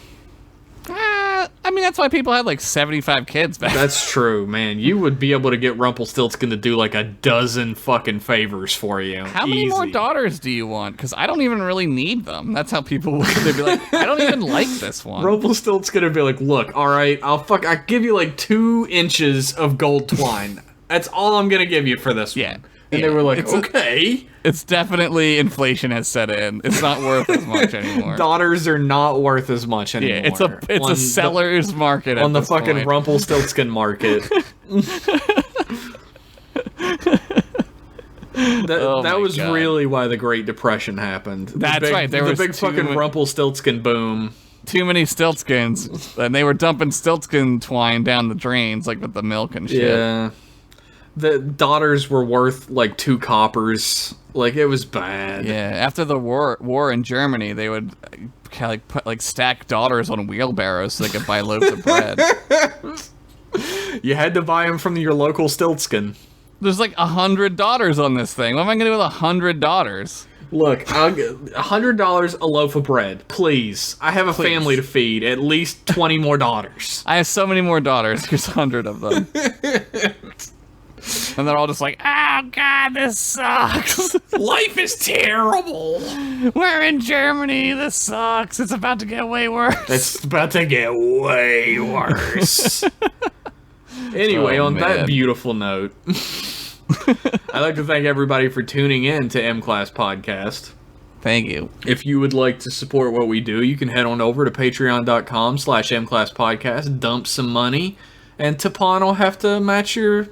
I mean, that's why people had like 75 kids back. That's true, man. You would be able to get Rumpelstiltskin to do like a dozen fucking favors for you. How many more daughters do you want? Because I don't even really need them. That's how people would. They'd be like, I don't even like this one. Rumpelstiltskin would be like, look, all right, I'll give you like 2 inches of gold twine. That's all I'm gonna give you for this one. And they were like, okay. It's definitely inflation has set in. It's not worth as much anymore. Daughters are not worth as much anymore. Yeah, it's a seller's market on the fucking point. Rumpelstiltskin market. that was really why the Great Depression happened. That's right. There was the big fucking Rumpelstiltskin boom. Too many stiltskins, and they were dumping stiltskin twine down the drains, like with the milk and shit. Yeah. The daughters were worth like 2 coppers. Like, it was bad. Yeah, after the war in Germany, they would put stack daughters on wheelbarrows so they could buy loaves of bread. You had to buy them from your local Stiltskin. There's like 100 daughters on this thing. What am I gonna do with 100 daughters? Look, I'll get $100 a loaf of bread, please. I have a family to feed. At least 20 more daughters. I have so many more daughters. Here's 100 of them. And they're all just like, oh god, this sucks. Life is terrible. We're in Germany. This sucks. It's about to get way worse. It's about to get way worse. Anyway, on that beautiful note, I'd like to thank everybody for tuning in to M-Class Podcast. Thank you. If you would like to support what we do, you can head on over to patreon.com/mclasspodcast, dump some money, and Tapon will have to match your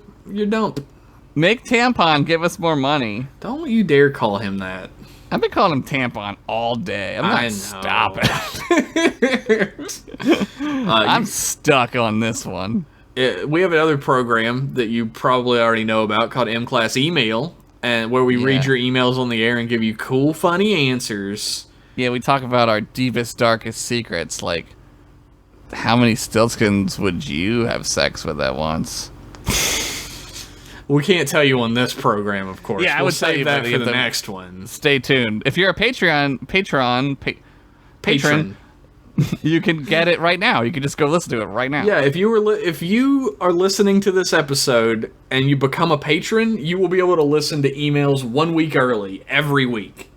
dump. Make Tampon give us more money. Don't you dare call him that. I've been calling him Tampon all day. I'm not stopping. I'm stuck on this one. We have another program that you probably already know about called M-Class Email, and where we read your emails on the air and give you cool, funny answers. Yeah, we talk about our deepest, darkest secrets, like how many Stiltskins would you have sex with at once? We can't tell you on this program, of course. Yeah, I would save that for the them. next one. Stay tuned. If you're a patron, you can get it right now. You can just go listen to it right now. Yeah, if you are listening to this episode and you become a patron, you will be able to listen to emails 1 week early every week.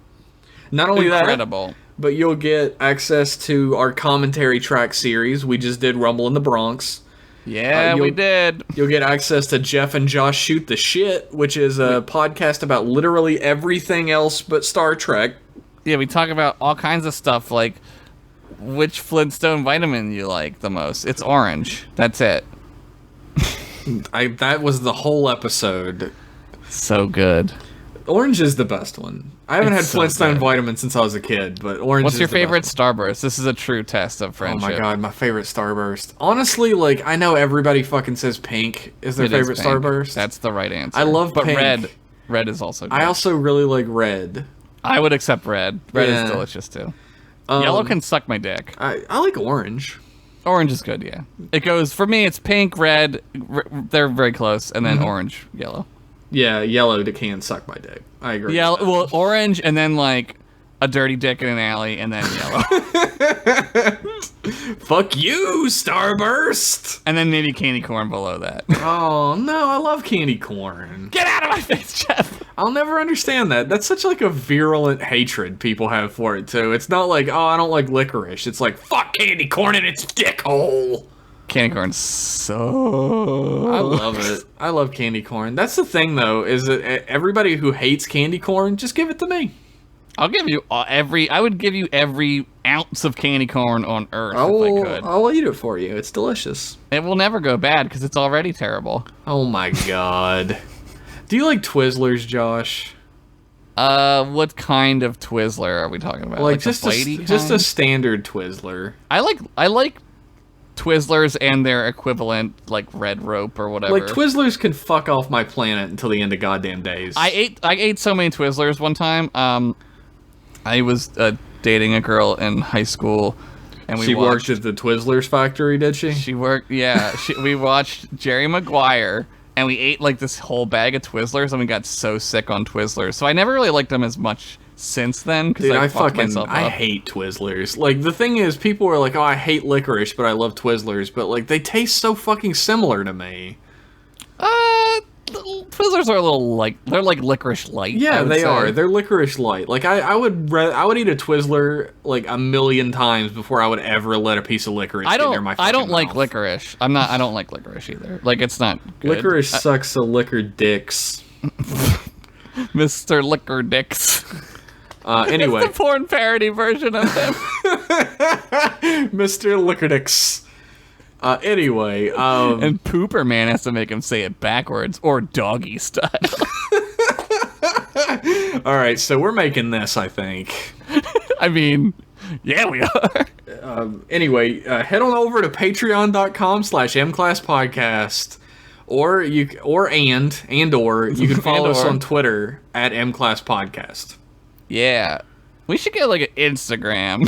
Not only Incredible. that, but you'll get access to our commentary track series. We just did Rumble in the Bronx. Yeah, we did. You'll get access to Jeff and Josh Shoot the Shit, which is a podcast about literally everything else but Star Trek. Yeah, we talk about all kinds of stuff, like which Flintstone vitamin you like the most. It's orange. That's it. That was the whole episode. So good. Orange is the best one. I haven't had Flintstone vitamin since I was a kid, but orange What's is your the favorite best Starburst? This is a true test of friendship. Oh my god, my favorite Starburst. Honestly, like, I know everybody fucking says pink is their favorite Starburst. That's the right answer. I love pink. But red is also good. I also really like red. I would accept red. Red is delicious too. Yellow can suck my dick. I like orange. Orange is good, yeah. It goes, for me, it's pink, red, they're very close, and then orange, yellow. Yeah, yellow can suck my dick. I agree. Yeah, well, orange, and then like a dirty dick in an alley, and then yellow. Fuck you, Starburst! And then maybe candy corn below that. Oh, no, I love candy corn. Get out of my face, Jeff! I'll never understand that. That's such like a virulent hatred people have for it, too. It's not like, oh, I don't like licorice. It's like, fuck candy corn in its dick hole! Candy corn's so... I love it. I love candy corn. That's the thing, though, is that everybody who hates candy corn, just give it to me. I'll give you I would give you every ounce of candy corn on Earth if I could. I'll eat it for you. It's delicious. It will never go bad because it's already terrible. Oh my god. Do you like Twizzlers, Josh? What kind of Twizzler are we talking about? Like just a a standard Twizzler. I like Twizzlers and their equivalent, like Red Rope or whatever. Like Twizzlers can fuck off my planet until the end of goddamn days. I ate so many Twizzlers one time. I was dating a girl in high school, and she worked at the Twizzlers factory, did she? She worked, yeah. We watched Jerry Maguire, and we ate like this whole bag of Twizzlers, and we got so sick on Twizzlers. So I never really liked them as much since then. Dude, I hate Twizzlers. Like, the thing is, people are like, oh, I hate licorice, but I love Twizzlers. But, like, they taste so fucking similar to me. Twizzlers are a little like, they're like licorice light. Yeah, they are. They're licorice light. Like, I would eat a Twizzler like a million times before I would ever let a piece of licorice get near my fucking I don't like mouth. licorice. I don't like licorice either. Like, it's not good. Licorice sucks the liquor dicks. Mr. Liquor Dicks. Anyway. It's the porn parody version of him. Mr. Liquor Dicks. Anyway, and Pooper Man has to make him say it backwards or doggy style. All right, so we're making this, I think. I mean, yeah, we are. Anyway, head on over to patreon.com/mclasspodcast, or you can follow us on Twitter at mclasspodcast. Yeah, we should get like an Instagram.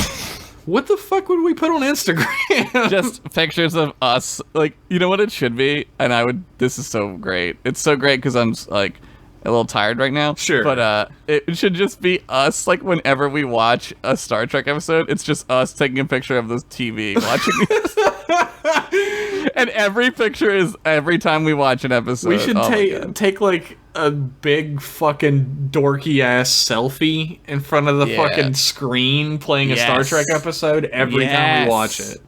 What the fuck would we put on Instagram? Just pictures of us. Like, you know what it should be? And this is so great. It's so great because I'm, like, a little tired right now. Sure. But it should just be us, like, whenever we watch a Star Trek episode, it's just us taking a picture of the TV watching this. And every picture is every time we watch an episode. We should take, like, a big fucking dorky ass selfie in front of the fucking screen playing a Star Trek episode every time we watch it.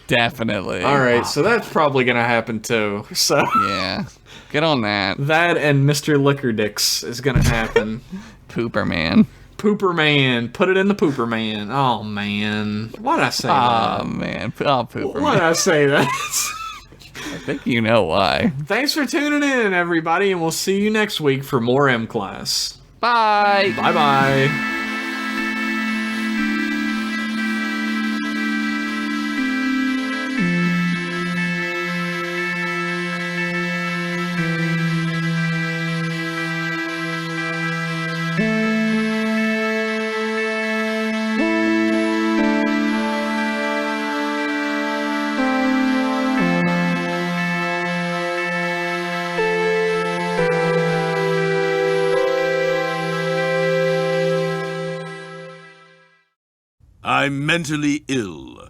Definitely. All right, so that's probably gonna happen too. So yeah, get on that. That and Mr. Liquor Dicks is gonna happen. Pooper Man. Pooper Man. Put it in the Pooper Man. Oh man, why'd I say that? Oh man, Pooper Man. Why'd I say that? I think you know why. Thanks for tuning in, everybody, and we'll see you next week for more M Class. Bye. Bye-bye. I'm mentally ill.